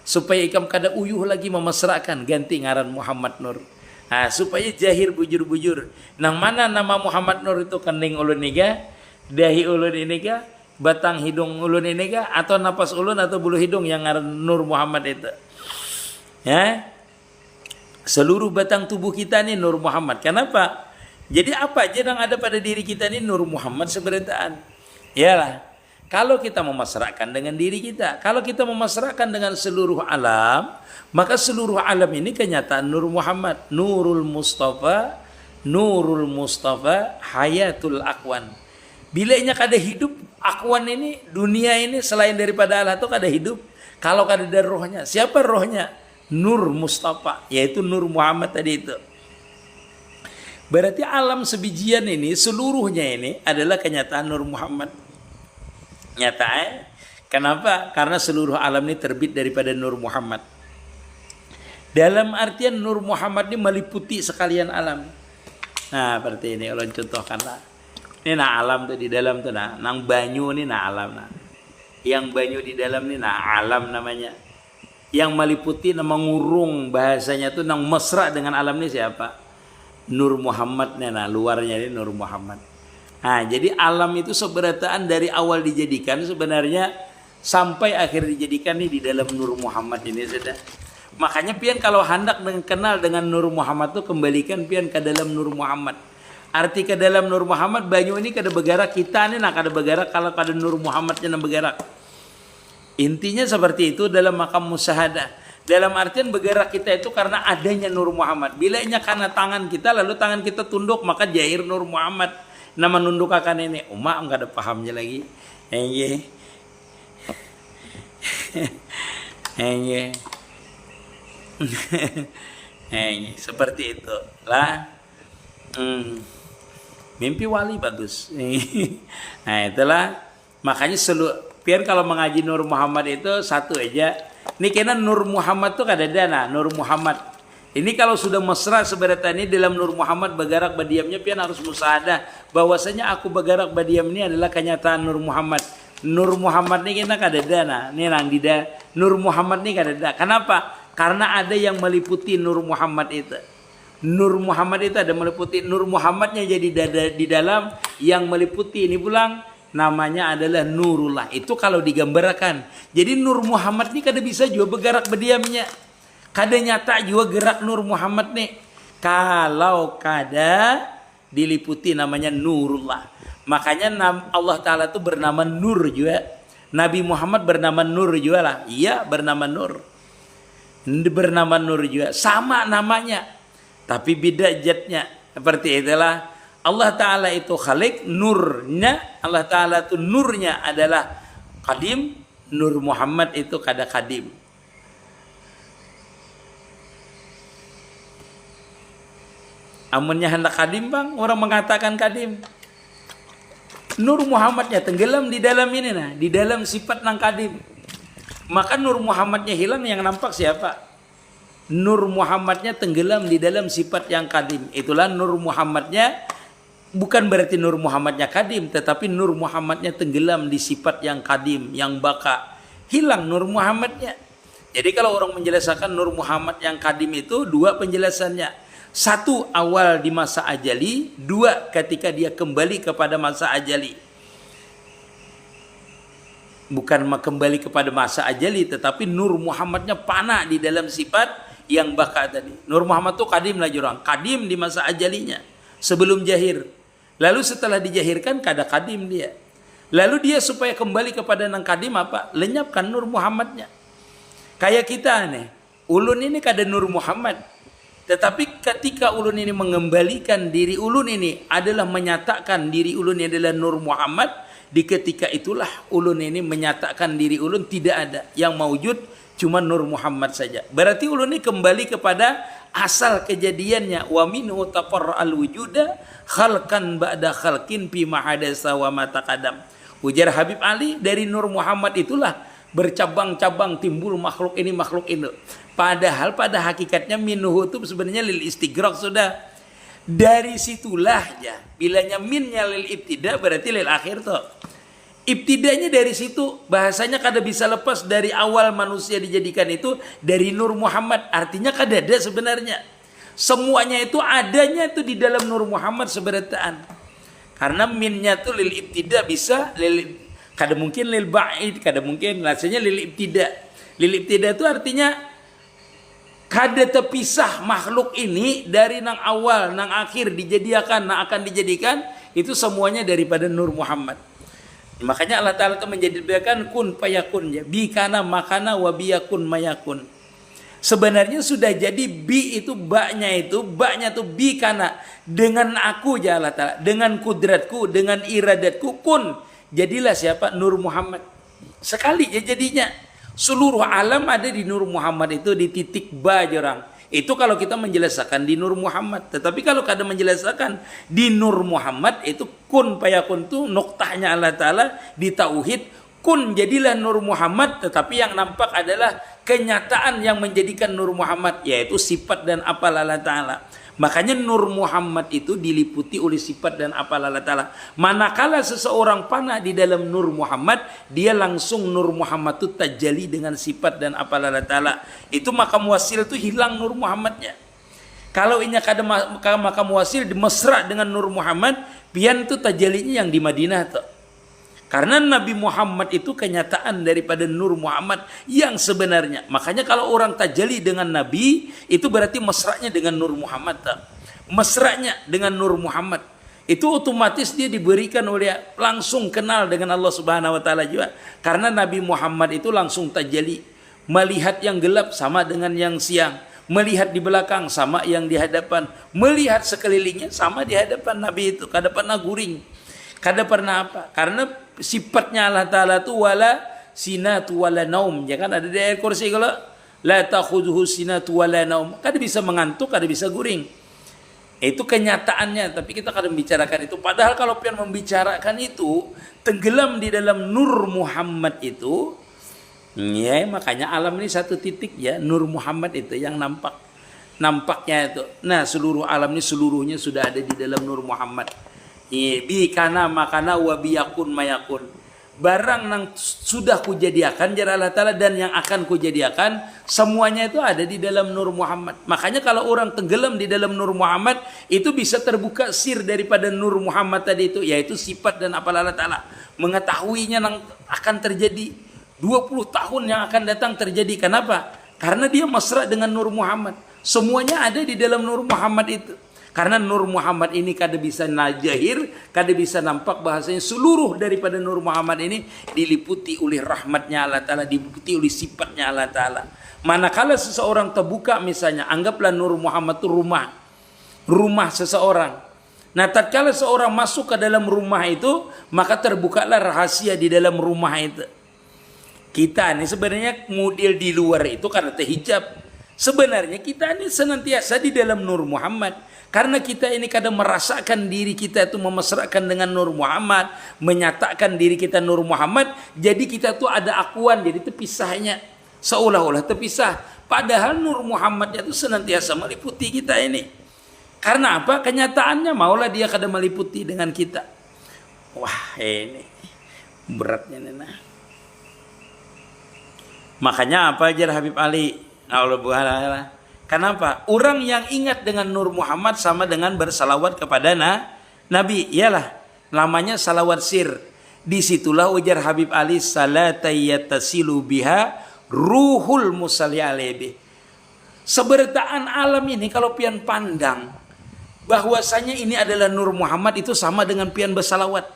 Supaya ikam kada uyuh lagi memasrakkan, ganti ngaran Muhammad Nur. Nah, supaya jahir bujur-bujur. Nang mana nama Muhammad Nur itu kening ulun niga, dahi ulun ini ga, batang hidung ulun ini ga, atau napas ulun atau bulu hidung yang ngaran Nur Muhammad itu. Ya. Seluruh batang tubuh kita ini Nur Muhammad. Kenapa? Jadi apa aja yang ada pada diri kita ini Nur Muhammad seberataan. Iyalah. Kalau kita memasrakkan dengan diri kita, kalau kita memasrakkan dengan seluruh alam, maka seluruh alam ini kenyataan Nur Muhammad, Nurul Mustafa, Hayatul Akwan. Bilanya kada hidup, Akwan ini, dunia ini selain daripada Allah itu kada hidup. Kalau kada ada rohnya, siapa rohnya? Nur Mustafa, yaitu Nur Muhammad tadi itu. Berarti alam sebijian ini, seluruhnya ini adalah kenyataan Nur Muhammad. Nyata kenapa? Karena seluruh alam ini terbit daripada Nur Muhammad. Dalam artian Nur Muhammad ini meliputi sekalian alam. Nah, seperti ini ulun contohkanlah. Ini nah alam tuh di dalam tuh nah, nang banyu ini nah alam nah. Yang banyu di dalam ini nah alam namanya. Yang meliputi nama ngurung bahasanya tuh nang mesra dengan alam ini siapa? Nur Muhammad nah luarnya ini Nur Muhammad. Nah, jadi alam itu seberataan dari awal dijadikan sebenarnya sampai akhir dijadikan ini di dalam Nur Muhammad ini sudah. Makanya pian kalau hendak kenal dengan Nur Muhammad tuh kembalikan pian ke dalam Nur Muhammad. Arti ke dalam Nur Muhammad banyu ini kada bergerak, kita ini nak kada bergerak kalau kada Nur Muhammadnya nak bergerak. Intinya seperti itu dalam makam musyahadah. Dalam artian bergerak kita itu karena adanya Nur Muhammad. Bilanya karena tangan kita lalu tangan kita tunduk maka jahir Nur Muhammad. Nama nunduk akan ini, umak enggak ada pahamnya lagi. Enye. Seperti itu lah. Mimpi wali bagus. Nah itulah makanya pian kalau mengaji Nur Muhammad itu satu aja. Ini kena Nur Muhammad tuh kada dana Nur Muhammad. Ini kalau sudah mesra sebenarnya ini dalam Nur Muhammad bergerak badiamnya pian harus musahadah bahwasanya aku bergerak badiam ini adalah kenyataan Nur Muhammad. Nur Muhammad ini kita kada dana. Ini nang dida Nur Muhammad ini kada dana. Kenapa? Karena ada yang meliputi Nur Muhammad itu. Nur Muhammad itu ada meliputi Nur Muhammadnya jadi di dalam yang meliputi ini pulang namanya adalah Nurullah. Itu kalau digambarkan. Jadi Nur Muhammad ini kada bisa juga bergerak berdiamnya. Kada nyata juga gerak Nur Muhammad nih. Kalau kada diliputi namanya Nurullah. Makanya Allah Ta'ala itu bernama Nur juga. Nabi Muhammad bernama Nur juga lah. Iya bernama Nur. Bernama Nur juga. Sama namanya. Tapi beda jatnya. Seperti itulah. Allah Ta'ala itu khalik. Nurnya. Allah Ta'ala itu nurnya adalah Qadim. Nur Muhammad itu kada Qadim. Amunnya hendak Qadim bang. Orang mengatakan Qadim. Nur Muhammadnya tenggelam di dalam ini nah. Di dalam sifat nang Qadim. Maka Nur Muhammadnya hilang yang nampak siapa? Nur Muhammadnya tenggelam di dalam sifat yang Qadim. Itulah Nur Muhammadnya. Bukan berarti Nur Muhammadnya Qadim. Tetapi Nur Muhammadnya tenggelam di sifat yang Qadim. Yang baka. Hilang Nur Muhammadnya. Jadi kalau orang menjelaskan Nur Muhammad yang Qadim itu dua penjelasannya. Satu awal di masa ajali. Dua ketika dia kembali kepada masa ajali. Bukan kembali kepada masa ajali. Tetapi Nur Muhammadnya panah di dalam sifat yang baka tadi. Nur Muhammad itu Qadim lah jurang. Qadim di masa ajalinya. Sebelum jahir. Lalu setelah dijahirkan kada Qadim dia. Lalu dia supaya kembali kepada nang Qadim apa? Lenyapkan Nur Muhammadnya. Kayak kita nih. Ulun ini kada Nur Muhammad. Tetapi ketika ulun ini mengembalikan diri ulun ini adalah menyatakan diri ulun ini adalah Nur Muhammad. Di ketika itulah ulun ini menyatakan diri ulun tidak ada. Yang maujud cuma Nur Muhammad saja. Berarti ulun ini kembali kepada asal kejadiannya. Wa minhu tafarra'al wujuda khalqan ba'da khalqin fi mahadasa wa mataqadam. Ujar Habib Ali dari Nur Muhammad itulah bercabang-cabang timbul makhluk ini makhluk ini. Padahal pada hakikatnya minhu itu sebenarnya lil istighraq sudah. Dari situlah ya. Bilanya minnya lil ibtida berarti lil akhir tuh. Ibtidanya dari situ. Bahasanya kada bisa lepas dari awal manusia dijadikan itu dari Nur Muhammad. Artinya kada ada sebenarnya. Semuanya itu adanya itu di dalam Nur Muhammad sebenarnya. Karena minnya tuh lil ibtida bisa kada mungkin lil ba'id, kada mungkin rasanya lil ibtida. Lil ibtida itu artinya kada terpisah makhluk ini dari nang awal, nang akhir dijadikan, nang akan dijadikan itu semuanya daripada Nur Muhammad. Makanya Allah Ta'ala itu menjadikan kun payakun ya. Bi kana makana wa biyakun mayakun. Sebenarnya sudah jadi bi itu baknya tuh bi kana dengan aku ya Allah Ta'ala, dengan kudratku, dengan iradatku kun jadilah siapa? Nur Muhammad. Sekali ya jadinya. Seluruh alam ada di Nur Muhammad itu di titik ba jorang. Itu kalau kita menjelaskan di Nur Muhammad. Tetapi kalau kada menjelaskan di Nur Muhammad itu kun payakun itu noktahnya Allah Ta'ala di tauhid. Kun jadilah Nur Muhammad. Tetapi yang nampak adalah kenyataan yang menjadikan Nur Muhammad. Yaitu sifat dan apal Allah Ta'ala. Makanya Nur Muhammad itu diliputi oleh sifat dan apal Allah Ta'ala. Manakala seseorang panah di dalam Nur Muhammad, dia langsung Nur Muhammad itu tajali dengan sifat dan apal Allah Ta'ala. Itu makam wasil itu hilang Nur Muhammadnya. Kalau ini ada makam wasil mesra dengan Nur Muhammad, pian itu tajalinya yang di Madinah tuh. Karena Nabi Muhammad itu kenyataan daripada Nur Muhammad yang sebenarnya. Makanya kalau orang tajali dengan Nabi, itu berarti mesranya dengan Nur Muhammad. Mesranya dengan Nur Muhammad. Itu otomatis dia diberikan oleh langsung kenal dengan Allah Subhanahu Wa Taala juga. Karena Nabi Muhammad itu langsung tajali. Melihat yang gelap sama dengan yang siang. Melihat di belakang sama yang di hadapan. Melihat sekelilingnya sama di hadapan Nabi itu. Kada pernah guring. Kada pernah apa. Karena sifatnya Allah Ta'ala itu wala sinatu wala naum. Ya kan ada di ayat kursi kalau la takhudhuhu sinatu wala naum. Kada bisa mengantuk, kada bisa guring. Itu kenyataannya, tapi kita kadang bicarakan itu. Padahal kalau pian membicarakan itu, tenggelam di dalam nur Muhammad itu, ya makanya alam ini satu titik ya, nur Muhammad itu yang nampaknya itu. Nah seluruh alam ini seluruhnya sudah ada di dalam nur Muhammad. Bi kana makana wa biyakun mayakun. Barang yang sudah kujadiakan jara Allah Ta'ala dan yang akan kujadiakan, semuanya itu ada di dalam nur Muhammad. Makanya kalau orang tenggelam di dalam nur Muhammad, itu bisa terbuka sir daripada nur Muhammad tadi itu, yaitu sifat dan apalah Allah Ta'ala. Mengetahuinya yang akan terjadi 20 tahun yang akan datang terjadi. Kenapa? Karena dia mesra dengan nur Muhammad. Semuanya ada di dalam nur Muhammad itu. Karena nur Muhammad ini kada bisa najahir, kada bisa nampak, bahasanya seluruh daripada nur Muhammad ini diliputi oleh rahmatnya Allah Ta'ala, diliputi oleh sifatnya Allah Ta'ala. Manakala seseorang terbuka misalnya, anggaplah nur Muhammad itu rumah seseorang. Nah tatkala seorang masuk ke dalam rumah itu, maka terbukalah rahasia di dalam rumah itu. Kita ini sebenarnya model di luar itu karena terhijab. Sebenarnya kita ini senantiasa di dalam nur Muhammad. Karena kita ini kadang merasakan diri kita itu memesrakan dengan nur Muhammad, menyatakan diri kita nur Muhammad, jadi kita tuh ada akuan, jadi terpisahnya seolah-olah terpisah. Padahal nur Muhammad itu senantiasa meliputi kita ini. Karena apa? Kenyataannya maulah dia kadang meliputi dengan kita. Wah ini beratnya Nena. Makanya apa ajar Habib Ali? Allah. Kenapa? Orang yang ingat dengan nur Muhammad sama dengan bersalawat kepada Nabi. Iyalah, namanya salawat sir. Disitulah ujar Habib Ali, salatayatasilu biha ruhul musalli alaihi. Seberitaan alam ini kalau pian pandang, bahwasanya ini adalah nur Muhammad, itu sama dengan pian bersalawat.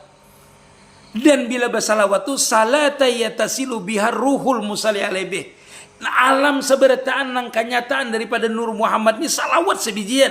Dan bila bersalawat itu, salatayatasilu biha ruhul musalli alaihi. Nah, alam seberitaan nang kenyataan daripada nur Muhammad ini salawat sebijian.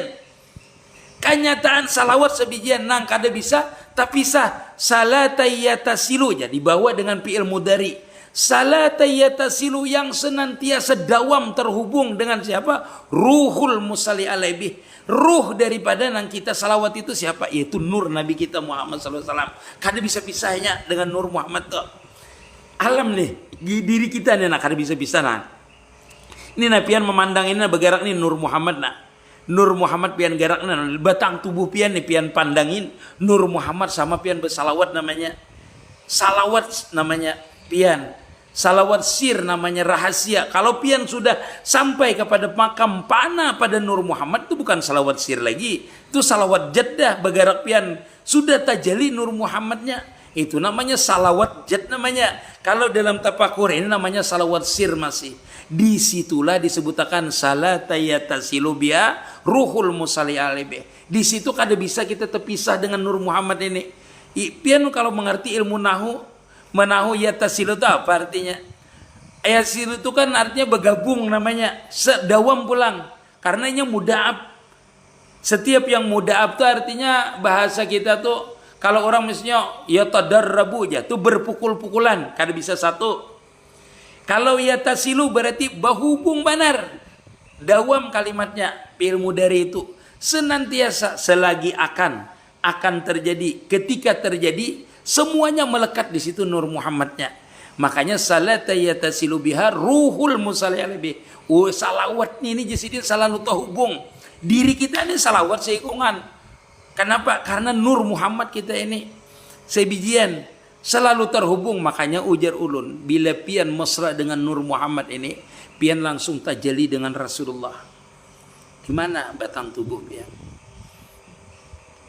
Kenyataan salawat sebijian nang kada bisa tapi sah. Salatayatasilu jadi dibawa dengan fi'il mudhari. Salatayatasilu yang senantiasa dawam terhubung dengan siapa? Ruhul musalli alaihi. Ruh daripada nang kita salawat itu siapa? Yaitu nur Nabi kita Muhammad sallallahu alaihi wasallam. Kada bisa pisahnya dengan nur Muhammad tuh. Alam nih, diri kita nih nak kada bisa pisah nah. Ini nah pian memandang ini nah bergerak nih nur Muhammad nah. Nur Muhammad pian gerak nah, batang tubuh pian nih pian pandangin nur Muhammad sama pian bersalawat namanya. Salawat namanya pian. Salawat sir namanya rahasia. Kalau pian sudah sampai kepada makam pana pada nur Muhammad, itu bukan salawat sir lagi. Itu salawat jaddah bergerak pian. Sudah tajali nur Muhammadnya. Itu namanya salawat jad namanya. Kalau dalam tafakur ini namanya salawat sir masih. Disitulah disebutkan salatayatasilu biha ruhul musalli alaihi. Di situ kada bisa kita terpisah dengan nur Muhammad ini. Pian kalau mengerti ilmu menahu yatasilu itu apa artinya? Yatasilu itu kan artinya bergabung namanya, sedawam pulang. Karena ini muda'ab. Setiap yang muda'ab itu artinya bahasa kita tuh kalau orang misalnya ya tadarrabu aja tuh berpukul-pukulan, kada bisa satu. Kalau yatasilu berarti berhubung benar. Dawam kalimatnya, ilmu dari itu senantiasa selagi akan terjadi. Ketika terjadi semuanya melekat di situ nur Muhammadnya. Makanya salatayatasilu biha ruhul musalli alaihi. Salawat ini jadi selalu terhubung. Diri kita ini salawat seikungan. Kenapa? Karena nur Muhammad kita ini sebijian selalu terhubung. Makanya ujar ulun, bila pian mesra dengan nur Muhammad ini, pian langsung tajali dengan Rasulullah. Di mana batang tubuh pian?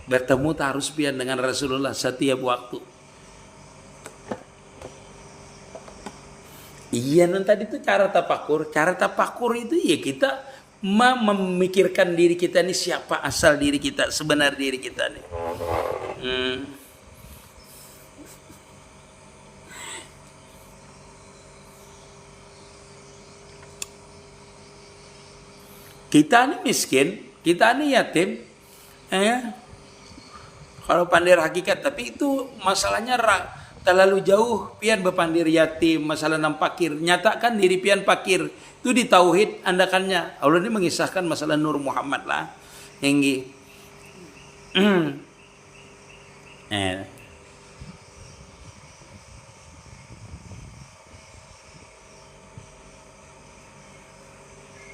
Bertemu harus pian dengan Rasulullah setiap waktu. Iya, non tadi itu cara tapakur. Cara tapakur itu ya kita memikirkan diri kita ini siapa asal diri kita, sebenar diri kita nih. Kita ini miskin, kita ini yatim. Kalau pandir hakikat, tapi itu masalahnya terlalu jauh. Pian berpandir yatim, masalah nam pakir. Nyatakan diri pian pakir. Itu di tauhid andakannya. Allah ini mengisahkan masalah nur Muhammad lah. Yang Eh.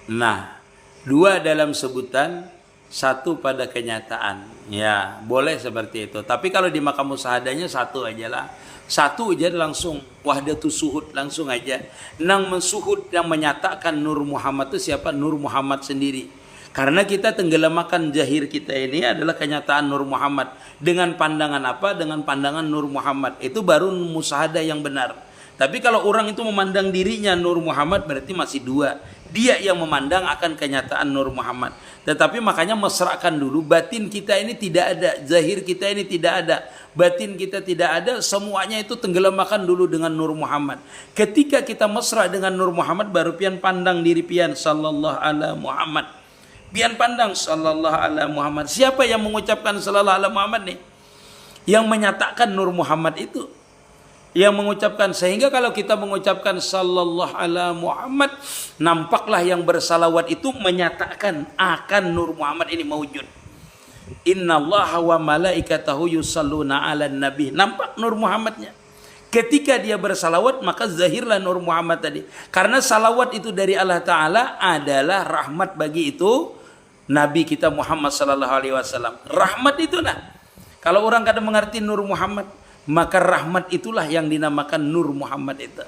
Nah, dua dalam sebutan, satu pada kenyataan. Ya, boleh seperti itu. Tapi kalau di makam musyahadahnya satu aja lah. Satu aja langsung wahdatus suhud, langsung aja. Nang mensuhud yang menyatakan Nur Muhammad itu siapa? Nur Muhammad sendiri. Karena kita tenggelamakan zahir kita ini adalah kenyataan Nur Muhammad. Dengan pandangan apa? Dengan pandangan Nur Muhammad. Itu baru musyahadah yang benar. Tapi kalau orang itu memandang dirinya Nur Muhammad, berarti masih dua. Dia yang memandang akan kenyataan Nur Muhammad. Tetapi makanya mesrakan dulu, batin kita ini tidak ada, zahir kita ini tidak ada, batin kita tidak ada, semuanya itu tenggelamakan dulu dengan Nur Muhammad. Ketika kita mesra dengan Nur Muhammad, baru pian pandang diri pian sallallahu ala Muhammad. Pian pandang sallallahu ala Muhammad. Siapa yang mengucapkan sallallahu ala Muhammad nih? Yang menyatakan Nur Muhammad itu. Yang mengucapkan, sehingga kalau kita mengucapkan sallallahu ala Muhammad, nampaklah yang bersalawat itu menyatakan akan Nur Muhammad ini mewujud. Innallaha wa malaikatahu yusalluna ala nabi. Nampak Nur Muhammadnya. Ketika dia bersalawat, maka zahirlah Nur Muhammad tadi. Karena salawat itu dari Allah Ta'ala adalah rahmat bagi itu Nabi kita Muhammad sallallahu alaihi wasallam. Rahmat itulah. Kalau orang kadang mengerti Nur Muhammad, maka rahmat itulah yang dinamakan Nur Muhammad itu.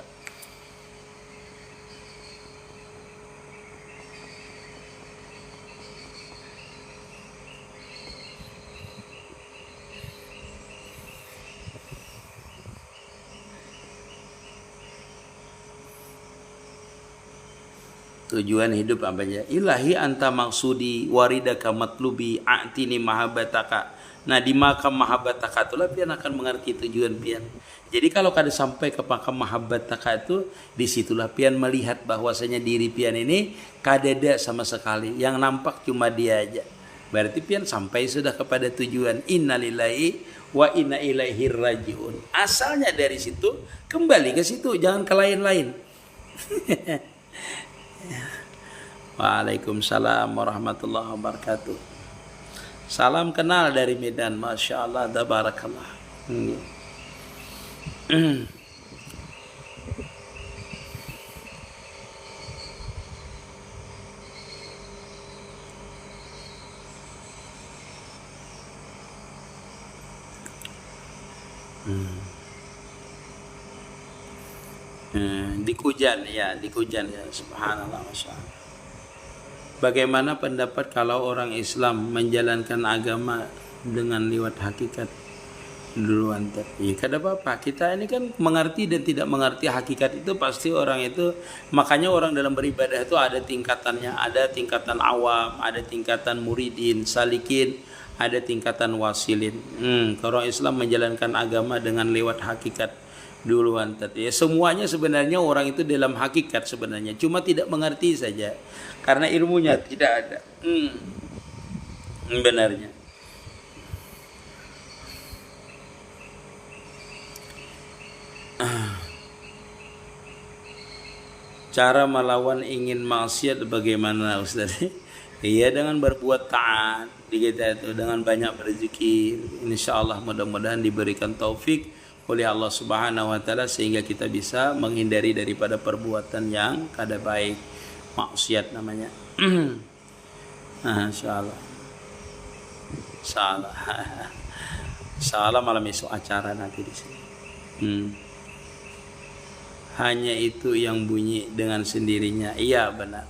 Tujuan hidup apa aja? Ilahi anta maksudi waridaka matlubi a'tini mahabbataka. Nah, di makam mahabbataka itulah pian akan mengerti tujuan pian. Jadi kalau kada sampai ke makam mahabbataka itu, disitulah pian melihat bahwasanya diri pian ini kada ada sama sekali. Yang nampak cuma dia aja. Berarti pian sampai sudah kepada tujuan. Innalillahi wa inna ilaihi rajiun. Asalnya dari situ, kembali ke situ, jangan ke lain-lain. Waalaikumsalam warahmatullahi wabarakatuh. Salam kenal dari Medan, Masya Allah, tabarakallah. Di Kujan ya, subhanallah, Masya Allah. Bagaimana pendapat kalau orang Islam menjalankan agama dengan lewat hakikat duluan? Ya kada apa-apa. Kita ini kan mengerti dan tidak mengerti hakikat itu pasti orang itu. Makanya orang dalam beribadah itu ada tingkatannya. Ada tingkatan awam, ada tingkatan muridin, salikin, ada tingkatan wasilin. Orang Islam menjalankan agama dengan lewat hakikat duluan. Ya, semuanya sebenarnya orang itu dalam hakikat sebenarnya. Cuma tidak mengerti saja. Karena ilmunya tidak ada. Benarnya. Cara melawan ingin maksiat bagaimana, Ustaz? Iya, dengan berbuat taat di kita itu, dengan banyak berzikir. Insyaallah mudah-mudahan diberikan taufik oleh Allah Subhanahu wa taala sehingga kita bisa menghindari daripada perbuatan yang kada baik. Maksiat namanya. Insyaallah. Salah malam esok acara nanti di sini. Hanya itu yang bunyi dengan sendirinya. Iya benar.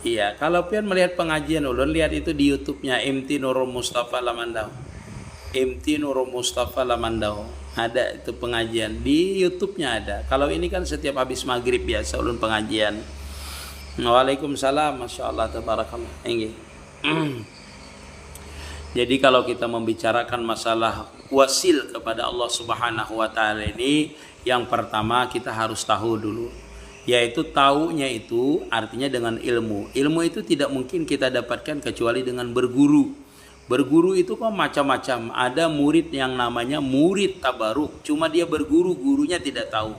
Iya, kalau pian melihat pengajian ulun, lihat itu di YouTube-nya MT Nurul Mustafa Lamandau. MT Nurul Mustafa Lamandau. Ada itu pengajian di YouTube-nya ada. Kalau ini kan setiap habis maghrib biasa ulun pengajian. Waalaikumsalam, Masya Allah, tabarakallah. Jadi kalau kita membicarakan masalah wasil kepada Allah Subhanahu wa taala ini, yang pertama kita harus tahu dulu, yaitu taunya itu artinya dengan ilmu. Ilmu itu tidak mungkin kita dapatkan kecuali dengan berguru. Berguru itu kok macam-macam. Ada murid yang namanya murid tabaruk, cuma dia berguru, gurunya tidak tahu.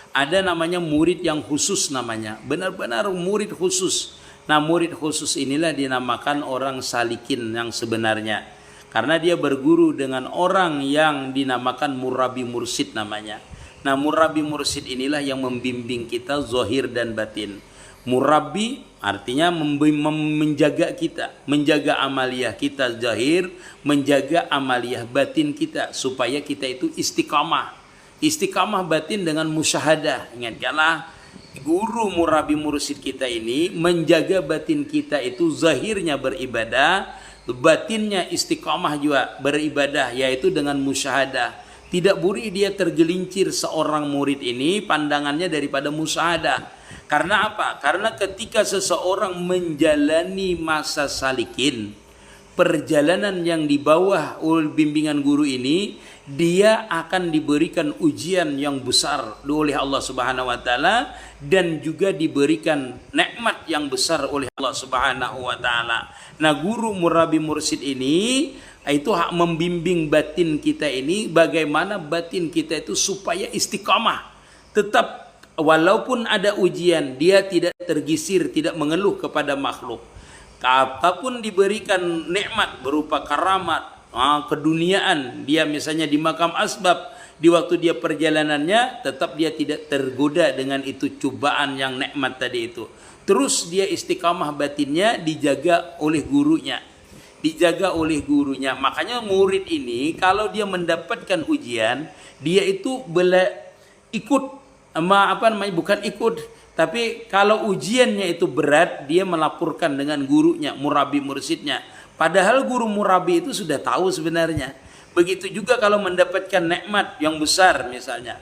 Ada namanya murid yang khusus namanya, benar-benar murid khusus. Nah, murid khusus inilah dinamakan orang salikin yang sebenarnya. Karena dia berguru dengan orang yang dinamakan murabi mursid namanya. Nah, murabi mursid inilah yang membimbing kita zahir dan batin. Murabi artinya menjaga kita, menjaga amaliyah kita zahir, menjaga amaliyah batin kita supaya kita itu istiqamah. Istiqamah batin dengan musyahadah. Ingatkanlah, guru murabi mursid kita ini menjaga batin kita itu zahirnya beribadah, batinnya istiqamah juga beribadah, yaitu dengan musyahadah. Tidak boleh dia tergelincir seorang murid ini pandangannya daripada musyahadah. Karena apa? Karena ketika seseorang menjalani masa salikin, perjalanan yang di bawah bimbingan guru ini, dia akan diberikan ujian yang besar oleh Allah Subhanahu wa taala dan juga diberikan nikmat yang besar oleh Allah Subhanahu wa taala. Nah, guru murabi mursid ini itu hak membimbing batin kita ini, bagaimana batin kita itu supaya istiqamah. Tetap walaupun ada ujian, dia tidak tergisir, tidak mengeluh kepada makhluk. Apapun diberikan nikmat berupa karamat, keduniaan, dia misalnya di makam asbab, di waktu dia perjalanannya, tetap dia tidak tergoda dengan itu cobaan yang nikmat tadi itu. Terus dia istiqamah batinnya dijaga oleh gurunya. Dijaga oleh gurunya. Makanya murid ini kalau dia mendapatkan ujian, dia itu ikut bukan ikut, tapi kalau ujiannya itu berat, dia melaporkan dengan gurunya, murabi mursidnya. Padahal guru murabi itu sudah tahu sebenarnya. Begitu juga kalau mendapatkan nikmat yang besar misalnya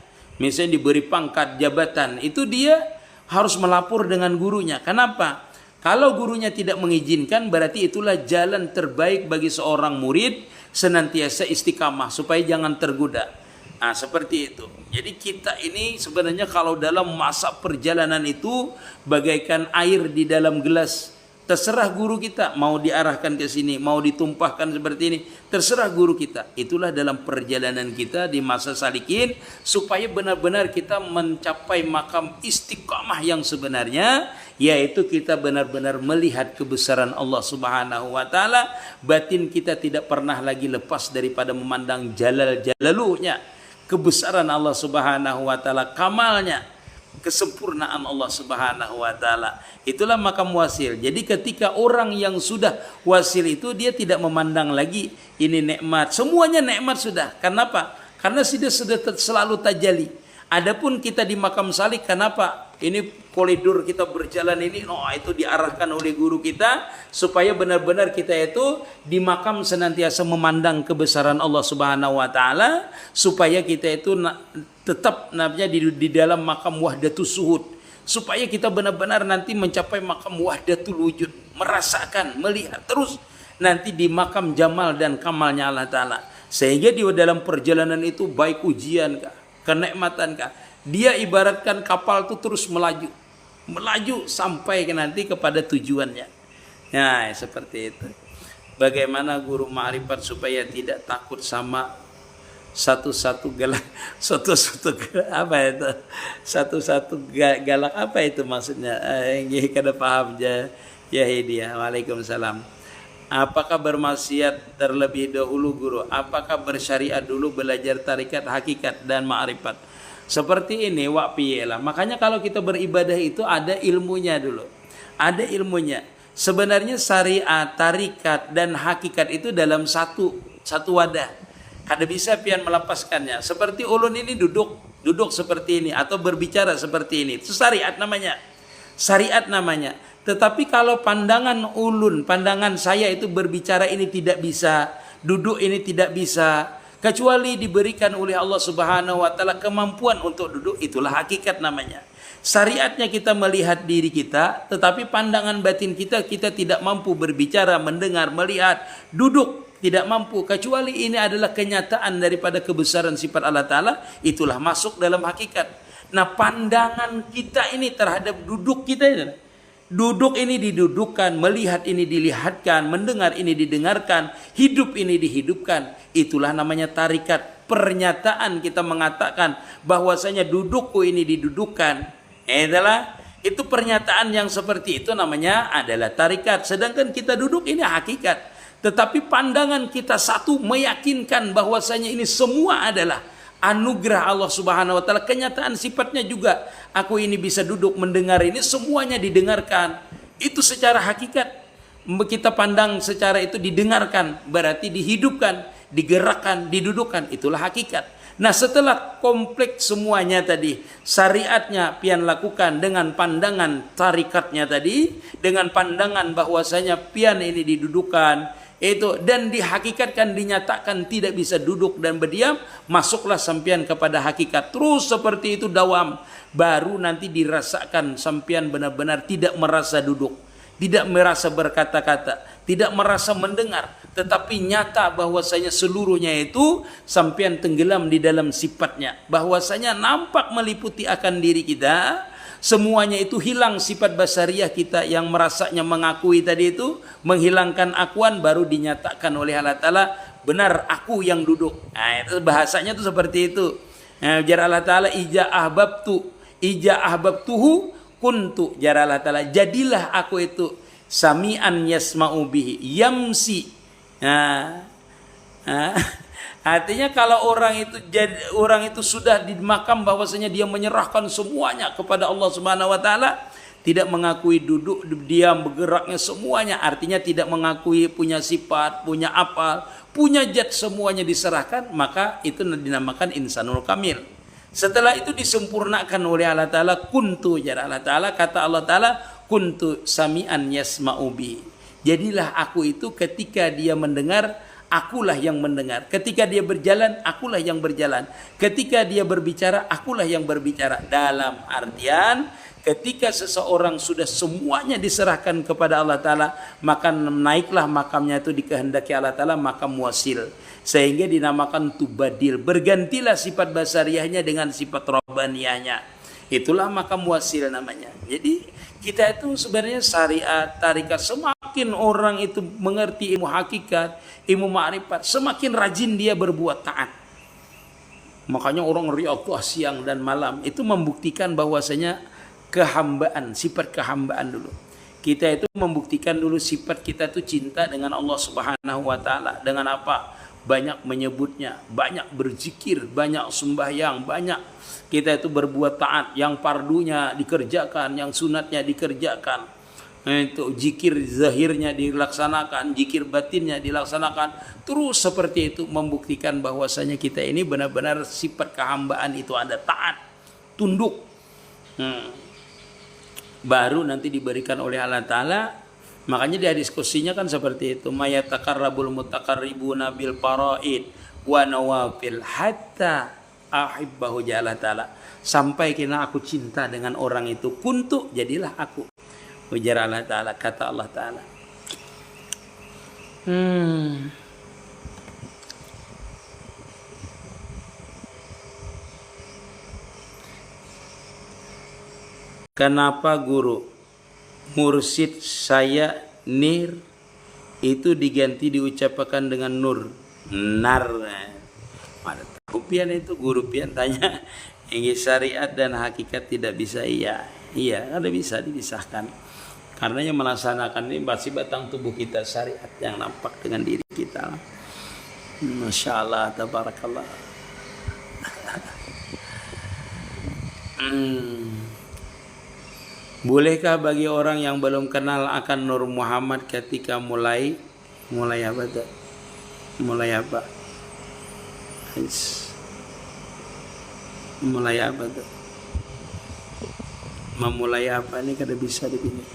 diberi pangkat jabatan, itu dia harus melapor dengan gurunya. Kenapa? Kalau gurunya tidak mengizinkan, berarti itulah jalan terbaik bagi seorang murid senantiasa istiqamah supaya jangan tergoda. Nah, seperti itu. Jadi kita ini sebenarnya kalau dalam masa perjalanan itu bagaikan air di dalam gelas. Terserah guru kita mau diarahkan ke sini, mau ditumpahkan seperti ini, terserah guru kita. Itulah dalam perjalanan kita di masa salikin supaya benar-benar kita mencapai makam istiqamah yang sebenarnya, yaitu kita benar-benar melihat kebesaran Allah Subhanahu wa taala, batin kita tidak pernah lagi lepas daripada memandang jalaluhnya, kebesaran Allah Subhanahu wa taala, kamalnya, kesempurnaan Allah Subhanahu wa taala. Itulah makam wasil. Jadi ketika orang yang sudah wasil itu, dia tidak memandang lagi ini nikmat. Semuanya nikmat sudah. Kenapa? Karena sudah selalu tajali. Adapun kita di makam salik, kenapa? Ini koridor kita berjalan ini, itu diarahkan oleh guru kita supaya benar-benar kita itu di makam senantiasa memandang kebesaran Allah Subhanahu wa taala, supaya kita itu tetap di dalam makam wahdatus suhud, supaya kita benar-benar nanti mencapai makam wahdatul wujud, merasakan, melihat terus nanti di makam jamal dan kamalnya Allah taala. Sehingga di dalam perjalanan itu baik ujian kah, kenikmatan kah, dia ibaratkan kapal itu terus melaju sampai nanti kepada tujuannya. Nah, seperti itu. Bagaimana guru ma'rifat supaya tidak takut sama satu-satu galak galak apa itu maksudnya? Kada paham ya Hidia. Waalaikumsalam. Apakah bermaksiat terlebih dahulu guru? Apakah bersyariat dulu, belajar tarikat, hakikat dan ma'rifat? Seperti ini wapiyelah. Makanya kalau kita beribadah itu ada ilmunya dulu. Ada ilmunya. Sebenarnya syariat, tarikat dan hakikat itu dalam satu wadah. Kada bisa pian melepaskannya. Seperti ulun ini duduk seperti ini atau berbicara seperti ini. Itu syariat namanya. Syariat namanya. Tetapi kalau pandangan ulun, pandangan saya itu berbicara ini tidak bisa, duduk ini tidak bisa, kecuali diberikan oleh Allah Subhanahu wa taala kemampuan untuk duduk, itulah hakikat namanya. Syariatnya kita melihat diri kita, tetapi pandangan batin kita tidak mampu berbicara, mendengar, melihat, duduk tidak mampu, kecuali ini adalah kenyataan daripada kebesaran sifat Allah taala, itulah masuk dalam hakikat. Nah, pandangan kita ini terhadap duduk kita ini, duduk ini didudukkan, melihat ini dilihatkan, mendengar ini didengarkan, hidup ini dihidupkan. Itulah namanya tarikat. Pernyataan kita mengatakan bahwasanya dudukku ini didudukkan. Adalah Itu pernyataan yang seperti itu namanya adalah tarikat. Sedangkan kita duduk ini hakikat. Tetapi pandangan kita satu meyakinkan bahwasanya ini semua adalah anugerah Allah Subhanahu wa taala. Kenyataan sifatnya juga. Aku ini bisa duduk mendengar ini semuanya didengarkan. Itu secara hakikat. Kita pandang secara itu didengarkan, berarti dihidupkan, digerakkan, didudukkan. Itulah hakikat. Nah, setelah kompleks semuanya tadi, syariatnya pian lakukan dengan pandangan tarikatnya tadi, dengan pandangan bahwasanya pian ini didudukan, itu dan dihakikatkan, dinyatakan tidak bisa duduk dan berdiam, masuklah sampian kepada hakikat. Terus seperti itu dawam, baru nanti dirasakan sampian benar-benar tidak merasa duduk, tidak merasa berkata-kata, tidak merasa mendengar, tetapi nyata bahwasanya seluruhnya itu sampean tenggelam di dalam sifatnya, bahwasanya nampak meliputi akan diri kita, semuanya itu hilang sifat basariah kita yang merasanya mengakui tadi itu, menghilangkan akuan, baru dinyatakan oleh Allah Ta'ala, benar aku yang duduk. Nah, itu bahasanya itu seperti itu. Nah, jar Allah Ta'ala ija ahbabtuhu kuntu, jar Allah Ta'ala, jadilah aku itu sami'an yasma'u bihi yamsi. Artinya kalau orang itu sudah di makam bahwasanya dia menyerahkan semuanya kepada Allah Subhanahu wa taala, tidak mengakui duduk, diam, bergeraknya semuanya, artinya tidak mengakui punya sifat, punya apal, punya zat, semuanya diserahkan, maka itu dinamakan insanul kamil. Setelah itu disempurnakan oleh Allah Ta'ala, kuntu, ya Allah Ta'ala, kata Allah Ta'ala, kuntu sami'an yasma'u bi. Jadilah aku itu ketika dia mendengar, akulah yang mendengar. Ketika dia berjalan, akulah yang berjalan. Ketika dia berbicara, akulah yang berbicara. Dalam artian, ketika seseorang sudah semuanya diserahkan kepada Allah Ta'ala, maka naiklah makamnya itu dikehendaki Allah Ta'ala, makam wasil. Sehingga dinamakan tubadil. Bergantilah sifat basariahnya dengan sifat robbaniyahnya. Itulah makam wasil namanya. Jadi kita itu sebenarnya syariat, tarikat, semakin orang itu mengerti ilmu hakikat, ilmu ma'rifat, semakin rajin dia berbuat taat. Makanya orang riyadhah siang dan malam itu membuktikan bahwasanya kehambaan, sifat kehambaan dulu. Kita itu membuktikan dulu sifat kita itu cinta dengan Allah Subhanahu wa taala. Dengan apa? Banyak menyebutnya, banyak berzikir, banyak sembahyang, banyak kita itu berbuat taat, yang pardunya dikerjakan, yang sunatnya dikerjakan. Itu zikir zahirnya dilaksanakan, zikir batinnya dilaksanakan. Terus seperti itu membuktikan bahwasanya kita ini benar-benar sifat kehambaan itu ada, taat, tunduk. Baru nanti diberikan oleh Allah Ta'ala. Makanya di diskusinya kan seperti itu, mayatakarrabul mutakarribuna bil faraid wa nawafil hatta ahibbahu jalla ta'ala, sampai kena aku cinta dengan orang itu, kuntu, jadilah aku, ujar Allah Ta'ala, kata Allah Ta'ala. Kenapa guru mursid saya nir itu diganti diucapkan dengan nur, nar? Ada tahu pian itu, guru pian tanya, ini syariat dan hakikat tidak bisa, iya ada bisa dipisahkan, karena yang melaksanakan ini masih batang tubuh kita, syariat yang nampak dengan diri kita. Masya Allah, tabarakallah. Bolehkah bagi orang yang belum kenal akan Nur Muhammad ketika mulai apa tuh? Mulai apa? Mulai apa tuh? Memulai apa ini kada bisa dipilih.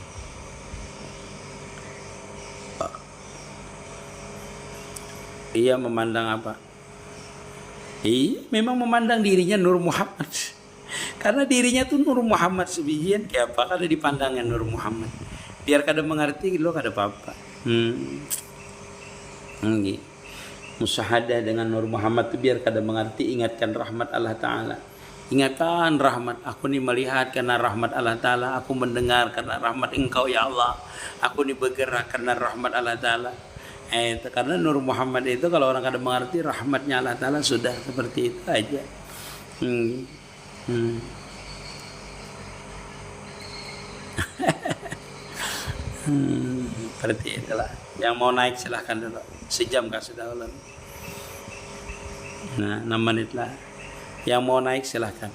Iya, memandang apa? Iya, memang memandang dirinya Nur Muhammad. Karena dirinya tuh Nur Muhammad sebijian, kayak apa kada dipandangnya Nur Muhammad. Biar kada mengerti lo kada apa-apa. Musyahadah dengan Nur Muhammad itu biar kada mengerti, ingatkan rahmat Allah Ta'ala. Ingatkan rahmat, aku ni melihat karena rahmat Allah Ta'ala, aku mendengar karena rahmat Engkau ya Allah, aku ni bergerak karena rahmat Allah Ta'ala. Karena Nur Muhammad itu kalau orang kada mengerti rahmatnya Allah Ta'ala, sudah seperti itu aja. Berarti itulah. Yang mau naik silahkan dulu. Sejam kah sudah ulun? Nah, 6 menit lah. Yang mau naik silahkan.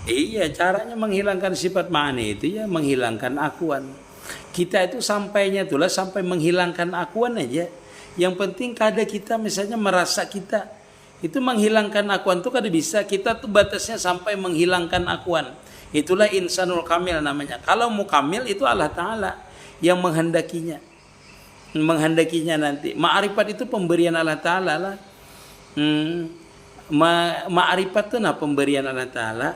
Iya, caranya menghilangkan sifat ma'ani itu ya menghilangkan akuan. Kita itu sampainya itulah sampai menghilangkan akuan aja. Yang penting kadang kita misalnya merasa kita itu menghilangkan akuan itu kada bisa. Kita tuh batasnya sampai menghilangkan akuan. Itulah insanul kamil namanya. Kalau mukamil itu Allah Ta'ala yang menghendakinya. Menghendakinya nanti. Ma'rifat itu pemberian Allah Ta'ala lah. Ma'rifat itu nah pemberian Allah Ta'ala.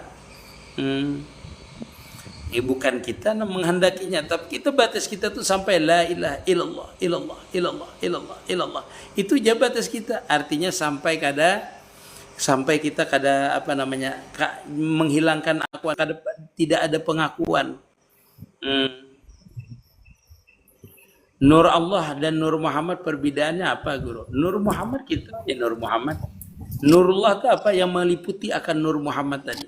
Bukan kita menghendakinya, tapi kita batas kita tuh sampai la ilaha illallah illallah illallah illallah illallah. Itu aja batas kita. Artinya sampai kita kada apa namanya menghilangkan akuan, kada tidak ada pengakuan. Nur Allah dan Nur Muhammad perbedaannya apa, Guru? Nur Muhammad kita ya Nur Muhammad. Nurullah itu apa yang meliputi akan Nur Muhammad tadi.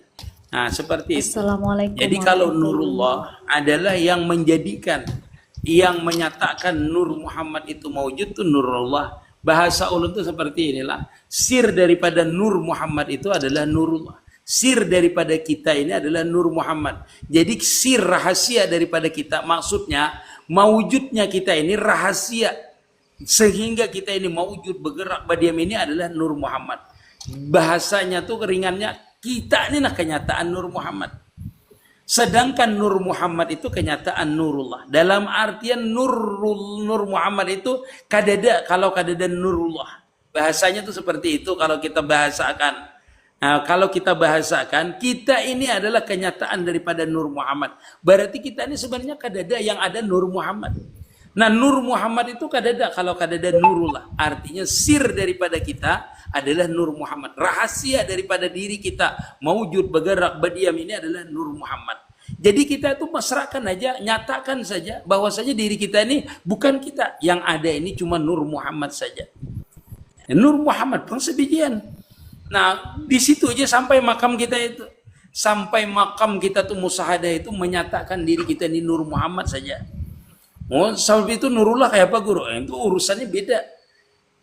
Nah, seperti itu. Assalamualaikum. Jadi kalau Nurullah adalah yang menjadikan, yang menyatakan Nur Muhammad itu mawujud itu Nurullah. Bahasa ulun itu seperti inilah. Sir daripada Nur Muhammad itu adalah Nurullah. Sir daripada kita ini adalah Nur Muhammad. Jadi sir rahasia daripada kita, maksudnya mawujudnya kita ini rahasia. Sehingga kita ini mawujud bergerak berdiam ini adalah Nur Muhammad. Bahasanya tuh ringannya, kita ini nah kenyataan Nur Muhammad. Sedangkan Nur Muhammad itu kenyataan Nurullah. Dalam artian Nur Muhammad itu kadada, kalau kadada Nurullah. Bahasanya itu seperti itu kalau kita bahasakan. Nah, kalau kita bahasakan, kita ini adalah kenyataan daripada Nur Muhammad. Berarti kita ini sebenarnya kadada yang ada Nur Muhammad. Nah, Nur Muhammad itu kadada kalau kadada Nurullah. Artinya sir daripada kita adalah Nur Muhammad. Rahasia daripada diri kita mawujud bergerak berdiam ini adalah Nur Muhammad. Jadi kita itu mesrakan aja, nyatakan saja bahwasanya diri kita ini bukan kita. Yang ada ini cuma Nur Muhammad saja. Nur Muhammad pun sebijian. Nah, di situ aja sampai makam kita itu. Sampai makam kita tuh musahadah itu menyatakan diri kita ini Nur Muhammad saja. Oh, sebab itu Nurullah kayak apa, Guru? Itu urusannya beda.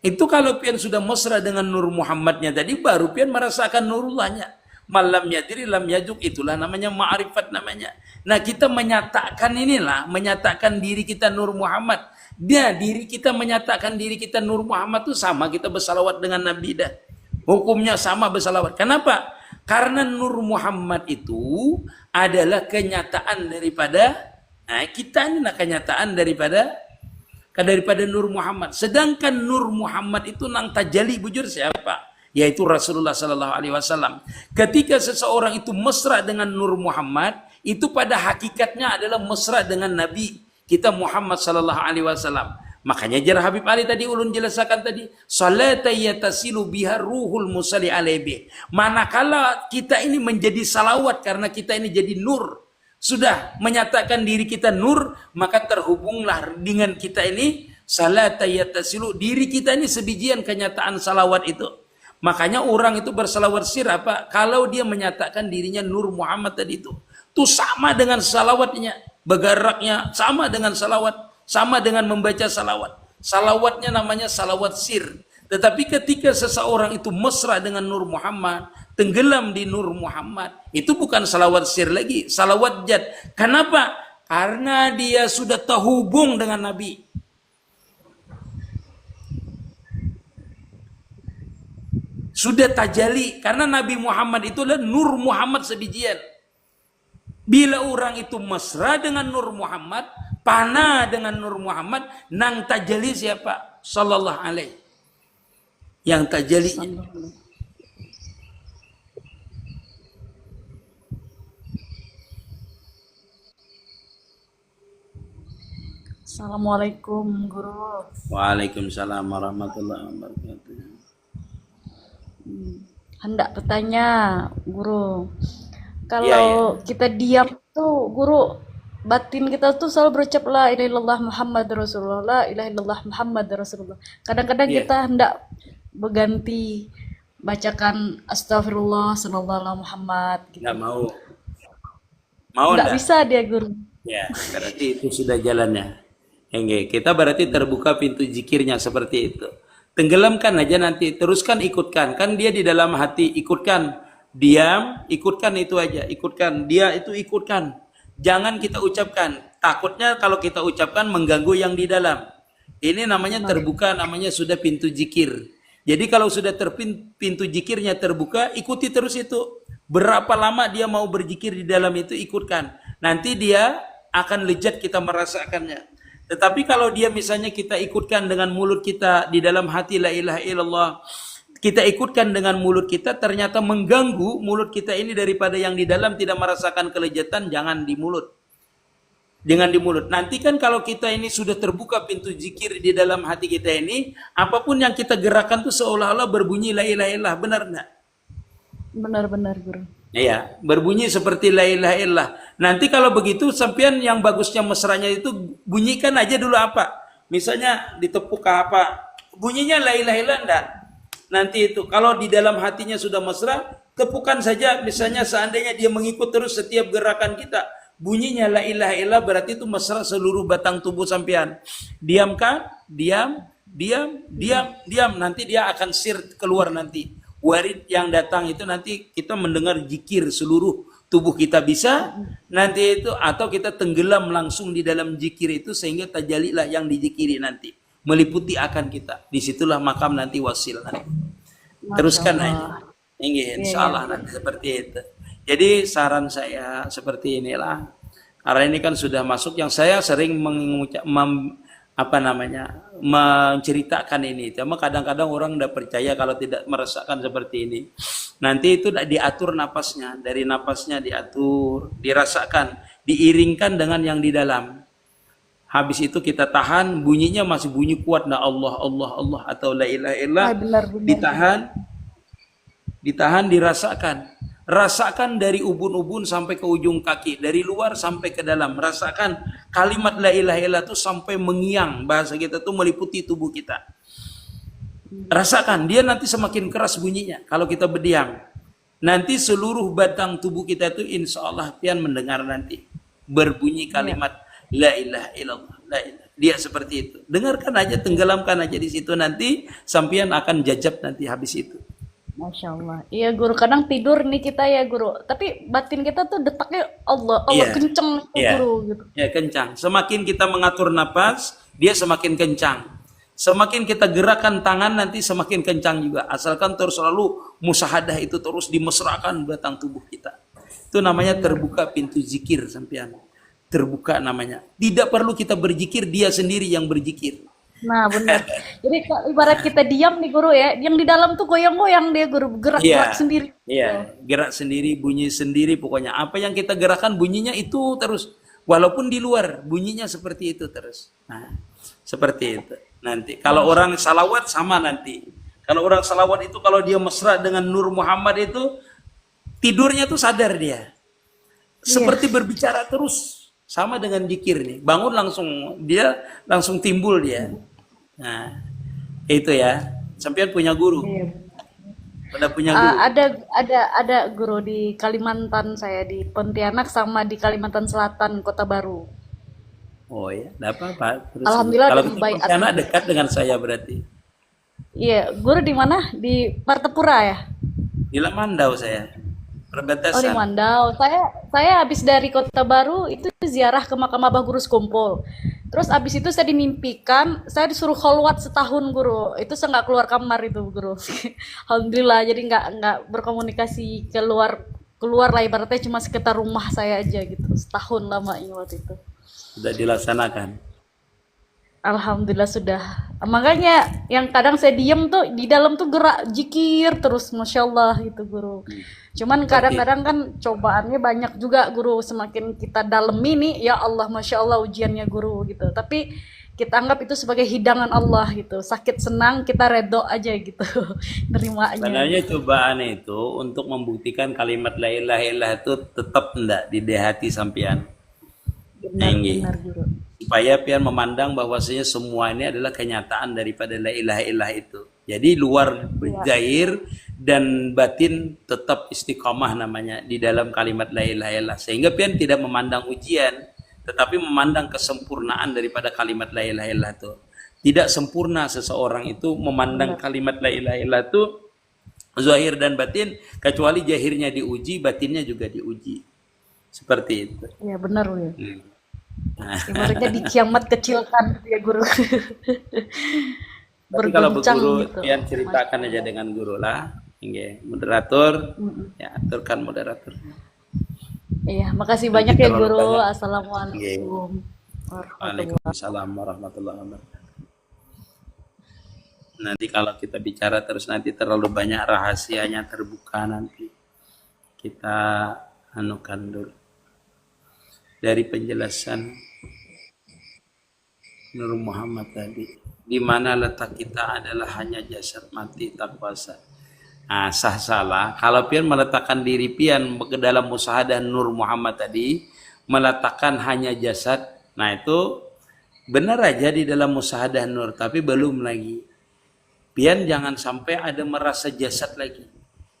Itu kalau pian sudah mesra dengan Nur Muhammadnya tadi, baru pian merasakan Nurullahnya. Malam yadiri lam yajuk, itulah namanya ma'rifat namanya. Nah, kita menyatakan inilah, menyatakan diri kita Nur Muhammad. Dia diri kita menyatakan diri kita Nur Muhammad itu sama kita bersalawat dengan Nabi dah. Hukumnya sama bersalawat. Kenapa? Karena Nur Muhammad itu adalah kenyataan daripada kita ini nah kenyataan daripada Nur Muhammad. Sedangkan Nur Muhammad itu nang tajali bujur siapa? Yaitu Rasulullah Sallallahu Alaihi Wasallam. Ketika seseorang itu mesra dengan Nur Muhammad, itu pada hakikatnya adalah mesra dengan Nabi kita Muhammad Sallallahu Alaihi Wasallam. Makanya jar Habib Ali tadi ulun jelaskan tadi, salata yatasilu biha ruhul musalli alaihi. Manakala kita ini menjadi salawat karena kita ini jadi nur, sudah menyatakan diri kita nur, maka terhubunglah dengan kita ini salata yatasilu, diri kita ini sebijian kenyataan salawat itu. Makanya orang itu bersalawat sir apa? Kalau dia menyatakan dirinya Nur Muhammad tadi itu sama dengan salawatnya, bergeraknya sama dengan salawat, sama dengan membaca salawat. Salawatnya namanya salawat sir. Tetapi ketika seseorang itu mesra dengan Nur Muhammad, tenggelam di Nur Muhammad, itu bukan salawat sir lagi, salawat jad. Kenapa? Karena dia sudah terhubung dengan Nabi. Sudah tajali, karena Nabi Muhammad itu adalah Nur Muhammad sebijian. Bila orang itu mesra dengan Nur Muhammad, panah dengan Nur Muhammad, nang tajali siapa? Sallallahu alaihi. Yang tajalinya. Assalamualaikum, Guru. Waalaikumsalam warahmatullahi wabarakatuh. Hendak bertanya, Guru. Kalau kita diam tuh, Guru, batin kita tuh selalu berucap la ilaha illallah Muhammad Rasulullah, la ilaha illallah Muhammad Rasulullah. Kadang-kadang kita hendak berganti bacakan astagfirullah sallallahu alaihi Muhammad gitu. Nggak mau. Mau Nggak enggak? bisa dia guru. Ya, berarti itu sudah jalannya. Enggak, kita berarti terbuka pintu zikirnya seperti itu. Tenggelamkan aja nanti, teruskan ikutkan. Kan dia di dalam hati, ikutkan. Diam, ikutkan itu aja, ikutkan. Dia itu ikutkan. Jangan kita ucapkan. Takutnya kalau kita ucapkan mengganggu yang di dalam. Ini namanya terbuka, namanya sudah pintu zikir. Jadi kalau sudah pintu zikirnya terbuka, ikuti terus itu. Berapa lama dia mau berzikir di dalam itu, ikutkan. Nanti dia akan lezat kita merasakannya. Tetapi kalau dia misalnya kita ikutkan dengan mulut kita di dalam hati la ilaha illallah, kita ikutkan dengan mulut kita, ternyata mengganggu mulut kita ini daripada yang di dalam tidak merasakan kelezatan, jangan di mulut. Dengan di mulut. Nanti kan kalau kita ini sudah terbuka pintu zikir di dalam hati kita ini, apapun yang kita gerakan tuh seolah-olah berbunyi la ilaha illallah, benar enggak? Benar-benar guru. Iya, berbunyi seperti la ilaha illallah. Nanti kalau begitu sampean yang bagusnya mesranya itu bunyikan aja dulu apa? Misalnya ditepuk ke apa? Bunyinya la ilaha illallah enggak? Nanti itu kalau di dalam hatinya sudah mesra, tepukan saja misalnya seandainya dia mengikut terus setiap gerakan kita. Bunyinya la ilaha illallah berarti itu mesra seluruh batang tubuh sampean. Diamkan, diam, diam, diam, diam. Nanti dia akan keluar nanti. Warid yang datang itu nanti kita mendengar zikir seluruh tubuh kita bisa nanti itu, atau kita tenggelam langsung di dalam zikir itu sehingga tajalilah yang dizikiri nanti meliputi akan kita. Disitulah makam nanti wasil nanti. Teruskan aja. Insya Allah nanti seperti itu. Jadi saran saya seperti inilah. Karena ini kan sudah masuk yang saya sering menceritakan ini. Cuma kadang-kadang orang tidak percaya kalau tidak merasakan seperti ini. Nanti itu diatur napasnya, dari napasnya diatur, dirasakan, diiringkan dengan yang di dalam. Habis itu kita tahan, bunyinya masih bunyi kuat, nah Allah, Allah, Allah atau la ilaha illallah, ditahan, dirasakan. Rasakan dari ubun-ubun sampai ke ujung kaki, dari luar sampai ke dalam. Rasakan kalimat la ilaha illallah itu sampai mengiang, bahasa kita tuh meliputi tubuh kita. Rasakan, dia nanti semakin keras bunyinya kalau kita berdiam. Nanti seluruh batang tubuh kita itu insya Allah pian mendengar nanti berbunyi kalimat la ilaha illallah. La ilaha. Dia seperti itu. Dengarkan aja, tenggelamkan aja di situ, nanti sampean akan jajab nanti habis itu. Masya Allah. Iya guru, kadang tidur nih kita ya guru, tapi batin kita tuh detaknya Allah kenceng guru gitu. Ya kencang. Semakin kita mengatur napas, dia semakin kencang. Semakin kita gerakan tangan nanti semakin kencang juga. Asalkan terus selalu musahadah itu terus dimesrakan batang tubuh kita. Itu namanya terbuka pintu zikir sampean. Terbuka namanya. Tidak perlu kita berzikir, dia sendiri yang berzikir. Nah benar. Jadi ibarat kita diam nih guru ya, yang di dalam tuh goyang-goyang dia guru, gerak-gerak sendiri. Iya, gerak sendiri, bunyi sendiri, pokoknya apa yang kita gerakan bunyinya itu terus, walaupun di luar bunyinya seperti itu terus. Nah, seperti itu. Nanti kalau orang salawat sama nanti. Kalau orang salawat itu kalau dia mesra dengan Nur Muhammad itu tidurnya tuh sadar dia. Seperti berbicara terus. Sama dengan zikir nih, bangun dia langsung timbul dia. Nah, itu ya. Sampean punya guru. Udah punya guru. Ada guru di Kalimantan, saya di Pontianak sama di Kalimantan Selatan, Kota Baru. Oh ya, enggak apa-apa. Alhamdulillah kalau dari Bayat. Pontianak dekat dengan saya berarti. Iya, guru di mana? Di Martapura ya? Di Lamandau saya. Perbatasan. Oh di Mandau. Saya habis dari Kota Baru itu ziarah ke makam Abah Guru Sekumpul. Terus habis itu saya dimimpikan, saya disuruh kholwat setahun guru. Itu saya nggak keluar kamar itu guru. Alhamdulillah, jadi nggak berkomunikasi keluar lah, ibaratnya cuma sekitar rumah saya aja gitu. Setahun lamanya waktu itu. Sudah dilaksanakan. Alhamdulillah sudah. Makanya yang kadang saya diem tuh di dalam tuh gerak zikir terus, masya Allah gitu guru. Cuman kadang-kadang kan cobaannya banyak juga guru. Semakin kita dalemi nih, ya Allah masya Allah ujiannya guru gitu. Tapi kita anggap itu sebagai hidangan Allah gitu. Sakit senang kita redo aja gitu, nerimanya. Sebenarnya cobaan itu untuk membuktikan kalimat la ilaha illallah itu tetap enggak di hati sampean. Benar guru. Supaya pian memandang bahwasanya semua ini adalah kenyataan daripada la ilaha illallah itu. Jadi luar zahir dan batin tetap istiqomah namanya di dalam kalimat la ilaha illallah. Sehingga pian tidak memandang ujian, tetapi memandang kesempurnaan daripada kalimat la ilaha illallah itu. Tidak sempurna seseorang itu memandang kalimat la ilaha illallah itu zahir dan batin, kecuali zahirnya diuji, batinnya juga diuji. Seperti itu. Ya benar ya. Nah, Ibaratnya di kiamat kecilkan gitu ya guru. tapi kalau Berbincang berguru, gitu. pian ceritakan aja dengan guru lah. Nggih, moderator, ya aturkan moderator. Iya, makasih Nanti banyak ya terlalu guru. banyak. Assalamualaikum warahmatullahi Waalaikumsalam warahmatullahi wabarakatuh. Nanti kalau kita bicara terus nanti terlalu banyak rahasianya terbuka nanti. Kita anukan dulu. Dari penjelasan Nur Muhammad tadi, di mana letak kita adalah hanya jasad mati tak kuasa. Nah, sah salah. Kalau pian meletakkan diri pian ke dalam musyahadah Nur Muhammad tadi, meletakkan hanya jasad, nah itu benar aja di dalam musyahadah Nur, tapi belum lagi. Pian jangan sampai ada merasa jasad lagi.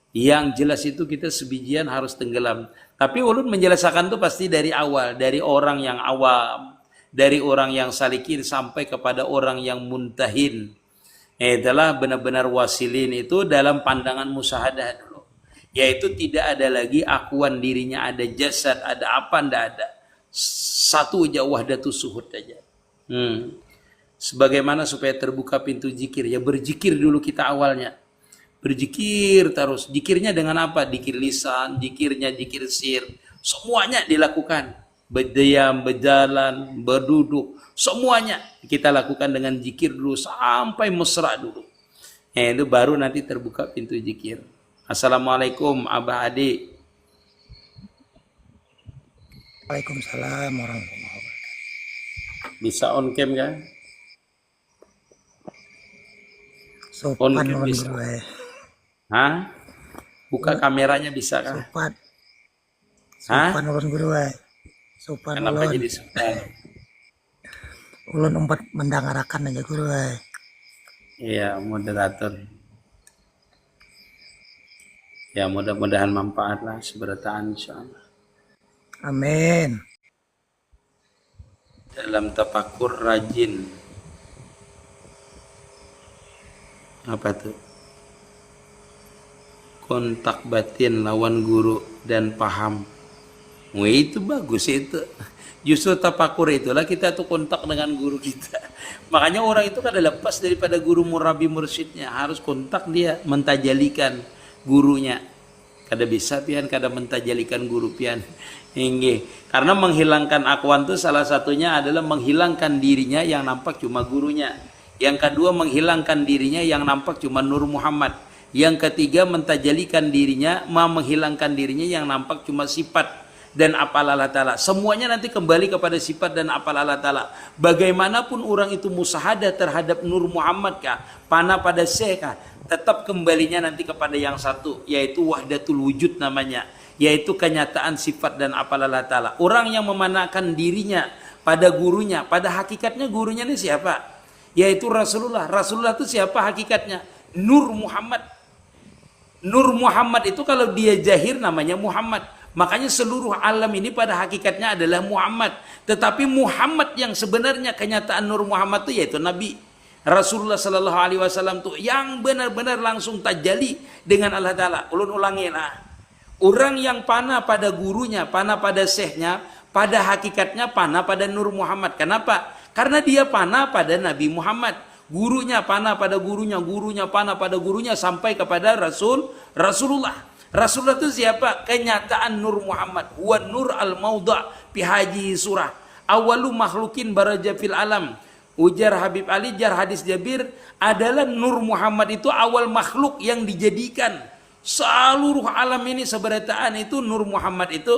Yang jelas itu kita sebijian harus tenggelam. Tapi ulun menjelaskan itu pasti dari awal, dari orang yang awam, dari orang yang salikin sampai kepada orang yang muntahin. Itulah benar-benar wasilin itu dalam pandangan musyahadah dulu. Yaitu tidak ada lagi akuan dirinya ada jasad, ada apa, ndak ada. Satu aja wahdatus suhud aja. Sebagaimana supaya terbuka pintu zikir, ya berzikir dulu kita awalnya. Berzikir terus. Zikirnya dengan apa? Zikir lisan, zikirnya zikir sir. Semuanya dilakukan. Berdiam, berjalan, berduduk. Semuanya kita lakukan dengan zikir dulu sampai mesra dulu. Itu baru nanti terbuka pintu zikir. Assalamualaikum Abah Adi. Waalaikumsalam warahmatullahi wabarakatuh. Bisa on cam kan? Sopan On cam nuhun bisa. guru Hah? Buka kameranya bisa kah? Sopan. Hah? Sopan nuhun guru Sopan Kenapa ulun. jadi sultan? Ulun umpat mendangarakan aja guru Iya, moderator. Ya, mudah-mudahan manfaat lah seberataan insyaallah. Amin. Dalam tafakur rajin. Apa tuh? Kontak batin lawan guru dan paham. Wah, itu bagus itu. Justru tafakur itulah kita tuh kontak dengan guru kita. Makanya orang itu kada lepas daripada guru murabi mursyidnya. Harus kontak dia, mentajalikan gurunya. Kada bisa pian, kada mentajalikan guru pian. Inggih. Karena menghilangkan akuan itu salah satunya adalah menghilangkan dirinya yang nampak cuma gurunya. Yang kedua menghilangkan dirinya yang nampak cuma Nur Muhammad. Yang ketiga mentajalikan dirinya, menghilangkan dirinya yang nampak cuma sifat dan apal Allah Ta'ala. Semuanya nanti kembali kepada sifat dan apal Allah Ta'ala. Bagaimanapun orang itu musahadah terhadap Nur Muhammad kah, panah pada Syekh kah, tetap kembalinya nanti kepada yang satu, yaitu wahdatul wujud namanya, yaitu kenyataan sifat dan apal Allah Ta'ala. Orang yang memanakan dirinya pada gurunya, pada hakikatnya gurunya ini siapa? Yaitu Rasulullah. Rasulullah itu siapa hakikatnya? Nur Muhammad. Nur Muhammad itu kalau dia zahir namanya Muhammad. Makanya seluruh alam ini pada hakikatnya adalah Muhammad. Tetapi Muhammad yang sebenarnya kenyataan Nur Muhammad itu yaitu Nabi Rasulullah Sallallahu Alaihi Wasallam itu yang benar-benar langsung tajali dengan Allah Ta'ala. Ulun ulangi lah. Orang yang panah pada gurunya, panah pada syekhnya, pada hakikatnya panah pada Nur Muhammad. Kenapa? Karena dia panah pada Nabi Muhammad. Gurunya panah pada gurunya, gurunya panah pada gurunya sampai kepada Rasulullah. Rasulullah itu siapa? Kenyataan Nur Muhammad. Huwa nur al-maudha fi haji surah. Awalu makhlukin baraja fil alam. Ujar Habib Ali, jar hadis Jabir adalah Nur Muhammad itu awal makhluk yang dijadikan. Seluruh alam ini seberataan itu Nur Muhammad itu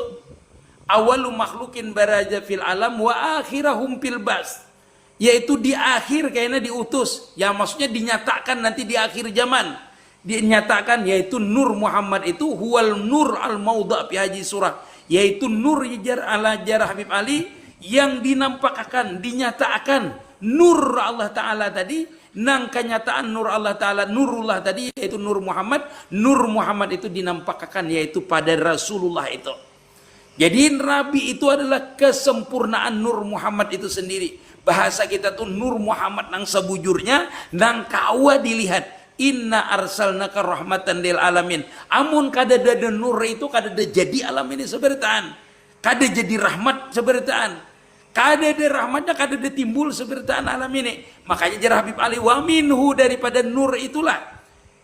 awalu makhlukin baraja fil alam wa akhirahum fil bas. Yaitu di akhir kayaknya diutus, ya maksudnya dinyatakan nanti di akhir zaman dinyatakan, yaitu Nur Muhammad itu huwal nur al maudha fi haji surah, yaitu nur jar ala jar Habib Ali yang dinampakkan, dinyatakan nur Allah Ta'ala tadi nang kenyataan nur Allah Ta'ala, nurullah tadi yaitu nur Muhammad itu dinampakkan yaitu pada Rasulullah itu. Jadi Nabi itu adalah kesempurnaan nur Muhammad itu sendiri. Bahasa kita tuh nur Muhammad nang sebujurnya, nang kawa dilihat. Inna arsalnaka rahmatan lil alamin. Amun kadada nur itu kadada jadi alam ini sebertaan. Kada jadi rahmat sebertaan. Kada ada rahmatnya, kada ada timbul sebertaan alam ini. Makanya jar Habib Ali, wa minhu, daripada nur itulah,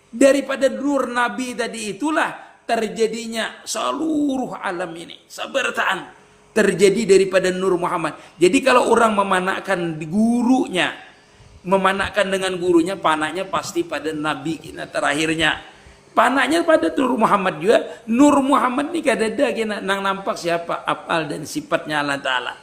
daripada nur Nabi tadi itulah terjadinya seluruh alam ini sebertaan, terjadi daripada nur Muhammad. Jadi kalau orang memanakkan gurunya, memanakkan dengan gurunya, panahnya pasti pada Nabi kita terakhirnya. Panahnya pada nur Muhammad juga. Nur Muhammad ini kada ada kena nang nampak siapa afal dan sifatnya Allah Ta'ala.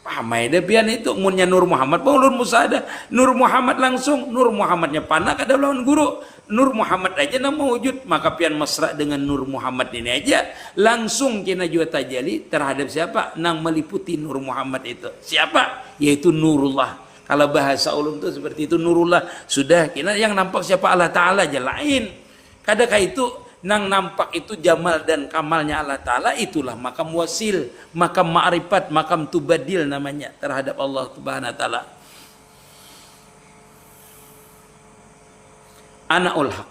Pamai deh pian itu munnya Nur Muhammad, ulun musada Nur Muhammad langsung, Nur Muhammadnya panah kada lawan guru, Nur Muhammad aja nama wujud, maka pian mesra dengan Nur Muhammad ini aja langsung kena jua tajali terhadap siapa nang meliputi Nur Muhammad itu, siapa? Yaitu Nurullah. Kalau bahasa ulun itu seperti itu, Nurullah. Sudah kena yang nampak siapa Allah Ta'ala aja lain. Kadang itu nang nampak itu jamal dan kamalnya Allah Ta'ala, itulah makam wasil, makam ma'rifat, makam tubadil namanya terhadap Allah Subhanahu wa Ta'ala. Anaul haq.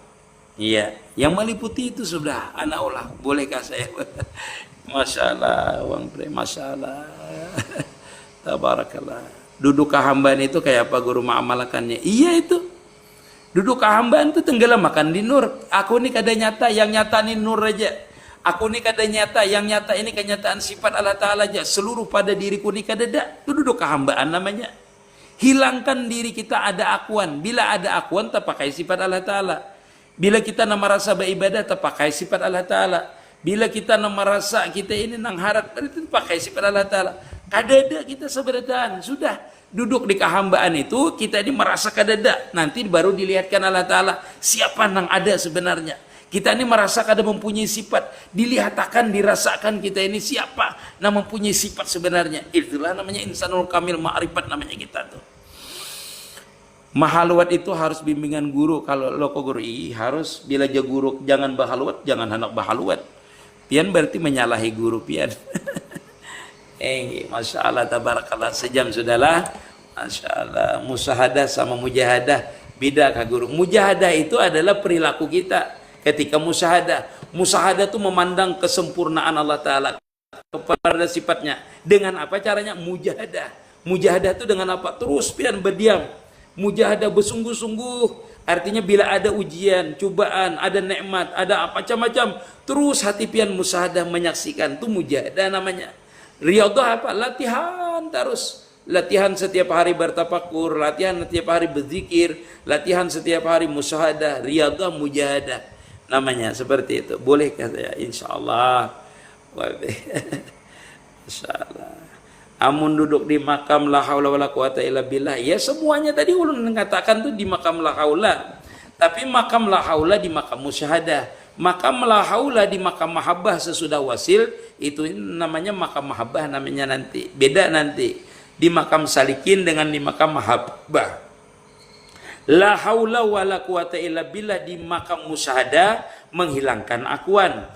Iya, yang meliputi itu sudah anaul haq. Bolehkah saya? Masya Allah, Wang Pre, Masya Allah. Tabarakallah. Duduk kehambaan itu kayak apa guru ma'amalakannya? Iya itu. Duduk kehambaan itu tenggelam makan di nur. Aku ini kada nyata, yang nyata ini nur aja. Aku ini kada nyata, yang nyata ini kenyataan sifat Allah Ta'ala aja. Seluruh pada diriku ini kada ada. Itu duduk kehambaan namanya. Hilangkan diri kita ada akuan. Bila ada akuan, tak pakai sifat Allah Ta'ala. Bila kita nak merasa beribadah, tak pakai sifat Allah Ta'ala. Bila kita nak merasa kita ini nang harap, itu pakai sifat Allah Ta'ala. Kada ada kita sebenarnya. Sudah. Duduk di kehambaan itu kita ini merasa kadada, nanti baru dilihatkan Allah Ta'ala siapa nang ada sebenarnya. Kita ini merasa kada mempunyai sifat, dilihatkan, dirasakan kita ini siapa nang mempunyai sifat sebenarnya. Itulah namanya insanul kamil ma'rifat namanya kita tuh. Mahaluat itu harus bimbingan guru. Kalau loko guru harus bila jaga guru jangan bahaluat, jangan hendak bahaluat. Pian berarti menyalahi guru pian. Masya Allah, tabarakallah, sejam sudahlah. Masya Allah, musahadah sama mujahadah beda kah guru? Mujahadah itu adalah perilaku kita ketika musahadah. Musahadah itu memandang kesempurnaan Allah Ta'ala kepada sifatnya. Dengan apa caranya? Mujahadah. Mujahadah itu dengan apa? Terus pian berdiam. Mujahadah bersungguh-sungguh. Artinya bila ada ujian, cobaan, ada nikmat, ada macam-macam, terus hati pian musahadah menyaksikan. Itu mujahadah namanya. Riyadhah apa? Latihan terus. Latihan setiap hari bertafakur, latihan setiap hari berzikir, latihan setiap hari musyahadah, riyadhah, mujahadah. Namanya seperti itu. Bolehkah saya? Insyaallah. Insyaallah. Amun duduk di makam la haula wala quwata illa billah. Ya semuanya tadi ulun mengatakan tuh di makam la haula. Tapi makam la haula di makam musyahadah. Makam la haula di makam mahabbah sesudah wasil, itu namanya makam mahabbah namanya nanti. Beda nanti. Di makam salikin dengan di makam mahabbah. La haula wala quwata illa billah di makam musyahadah menghilangkan akuan.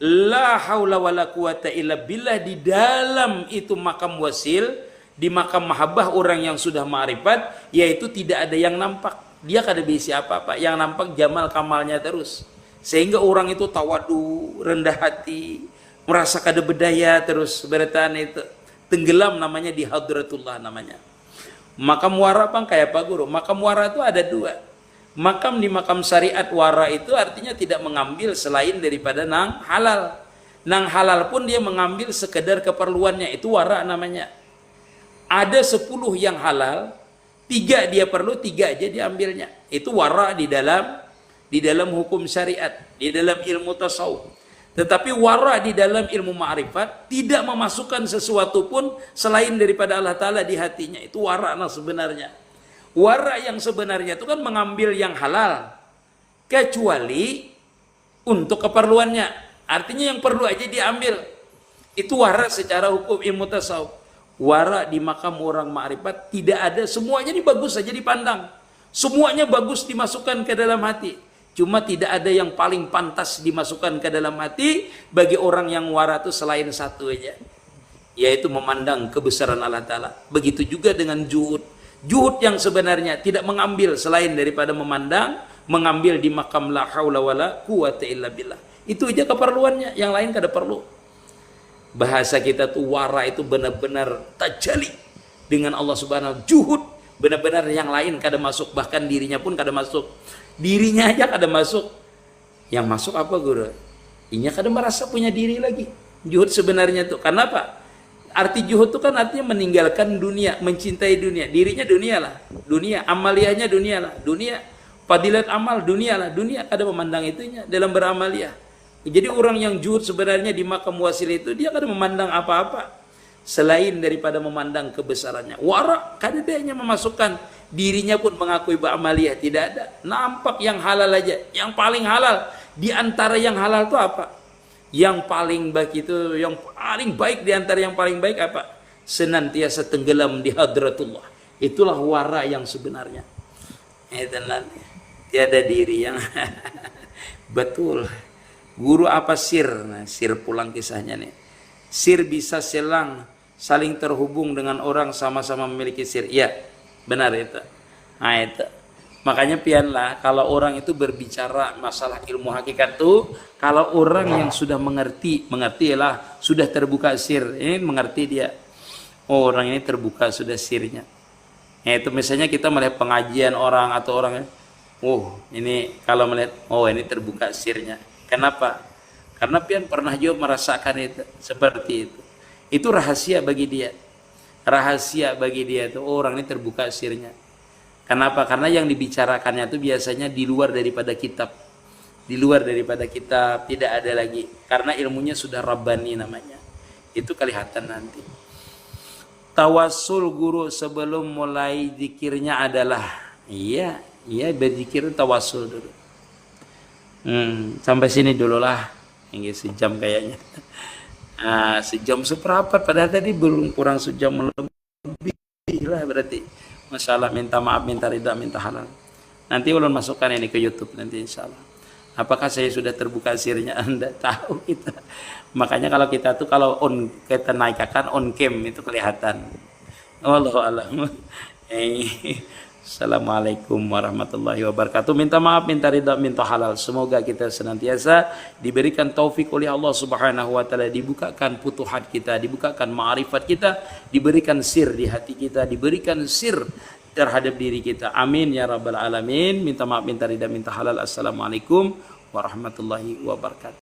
La haula wala quwata illa billah di dalam itu makam wasil, di makam mahabbah orang yang sudah ma'rifat, yaitu tidak ada yang nampak. Dia kada bisa apa-apa, yang nampak jamal kamalnya terus. Sehingga orang itu tawadu, rendah hati, merasa kada berdaya terus bertahan itu. Tenggelam namanya di hadratullah namanya. Makam wara apa kayak Pak Guru? Makam wara itu ada dua. Makam di makam syariat wara itu artinya tidak mengambil selain daripada nang halal. Nang halal pun dia mengambil sekedar keperluannya, itu wara namanya. Ada 10 yang halal, 3 dia perlu, 3 aja diambilnya. Itu wara di dalam hukum syariat, di dalam ilmu tasawuf. Tetapi wara di dalam ilmu ma'rifat tidak memasukkan sesuatu pun selain daripada Allah Ta'ala di hatinya. Itu wara sebenarnya. Wara yang sebenarnya itu kan mengambil yang halal kecuali untuk keperluannya. Artinya yang perlu aja diambil. Itu wara secara hukum ilmu tasawuf. Wara di makam orang ma'rifat tidak ada, semuanya ini bagus saja dipandang. Semuanya bagus dimasukkan ke dalam hati. Cuma tidak ada yang paling pantas dimasukkan ke dalam hati bagi orang yang wara itu selain satu aja, yaitu memandang kebesaran Allah Ta'ala. Begitu juga dengan juhud. Juhud yang sebenarnya tidak mengambil selain daripada memandang, mengambil di makam la haula wala quwata illa billah. Itu aja keperluannya, yang lain kada perlu. Bahasa kita tuh wara itu benar-benar tajali dengan Allah Subhanahu wa ta'ala. Juhud benar-benar yang lain kada masuk, bahkan dirinya pun kada masuk. Dirinya aja kada masuk. Yang masuk apa guru? Inya kada merasa punya diri lagi. Juhud sebenarnya tuh. Kenapa? Arti juhud itu kan artinya meninggalkan dunia, mencintai dunia. Dirinya dunia lah, dunia. Amaliyahnya dunia lah, dunia. Fadilat amal dunia lah, dunia. Kada memandang itunya dalam beramaliyah. Jadi orang yang juhud sebenarnya di makam wasil itu dia kada memandang apa-apa selain daripada memandang kebesarannya. Wara kada dia hanya memasukkan dirinya pun mengakui beramaliyah, tidak ada. Nampak yang halal aja, yang paling halal di antara yang halal itu apa? Yang paling baik itu, yang paling baik di antara yang paling baik apa? Senantiasa tenggelam di hadratullah. Itulah wara yang sebenarnya. Tiada diri yang betul. Guru apa sir? Nah, sir pulang kisahnya nih. Sir bisa saling terhubung dengan orang sama-sama memiliki sir. Ya, benar itu. Nah itu. Makanya pianlah kalau orang itu berbicara masalah ilmu hakikat tuh, kalau orang yang sudah mengertilah, sudah terbuka sir, ini mengerti dia. Oh, orang ini terbuka sudah sirnya. Nah, itu misalnya kita melihat pengajian orang atau orang, oh ini kalau melihat, oh ini terbuka sirnya. Kenapa? Karena pian pernah juga merasakan itu seperti itu. Itu rahasia bagi dia. Rahasia bagi dia itu, oh, orang ini terbuka sirnya. Kenapa? Karena yang dibicarakannya itu biasanya di luar daripada kitab. Di luar daripada kitab, tidak ada lagi. Karena ilmunya sudah rabbani namanya. Itu kelihatan nanti. Tawassul guru sebelum mulai zikirnya adalah, iya berzikir tawassul dulu. Sampai sini dulu lah. Ini sejam kayaknya. Sejam seperempat, padahal tadi belum, kurang sejam lebih lah berarti. Masalah minta maaf, minta ridha, minta halal. Nanti ulun masukkan ini ke YouTube nanti insyaallah. Apakah saya sudah terbuka sirnya? Anda tahu kita. Makanya kalau kita tuh kita naikkan on cam itu kelihatan. Wallahu a'lam. Assalamualaikum warahmatullahi wabarakatuh. Minta maaf, minta ridha, minta halal. Semoga kita senantiasa diberikan taufik oleh Allah Subhanahu wa taala, dibukakan futuhat kita, dibukakan ma'rifat kita, diberikan sir di hati kita, diberikan sir terhadap diri kita. Amin ya rabbal alamin. Minta maaf, minta ridha, minta halal. Assalamualaikum warahmatullahi wabarakatuh.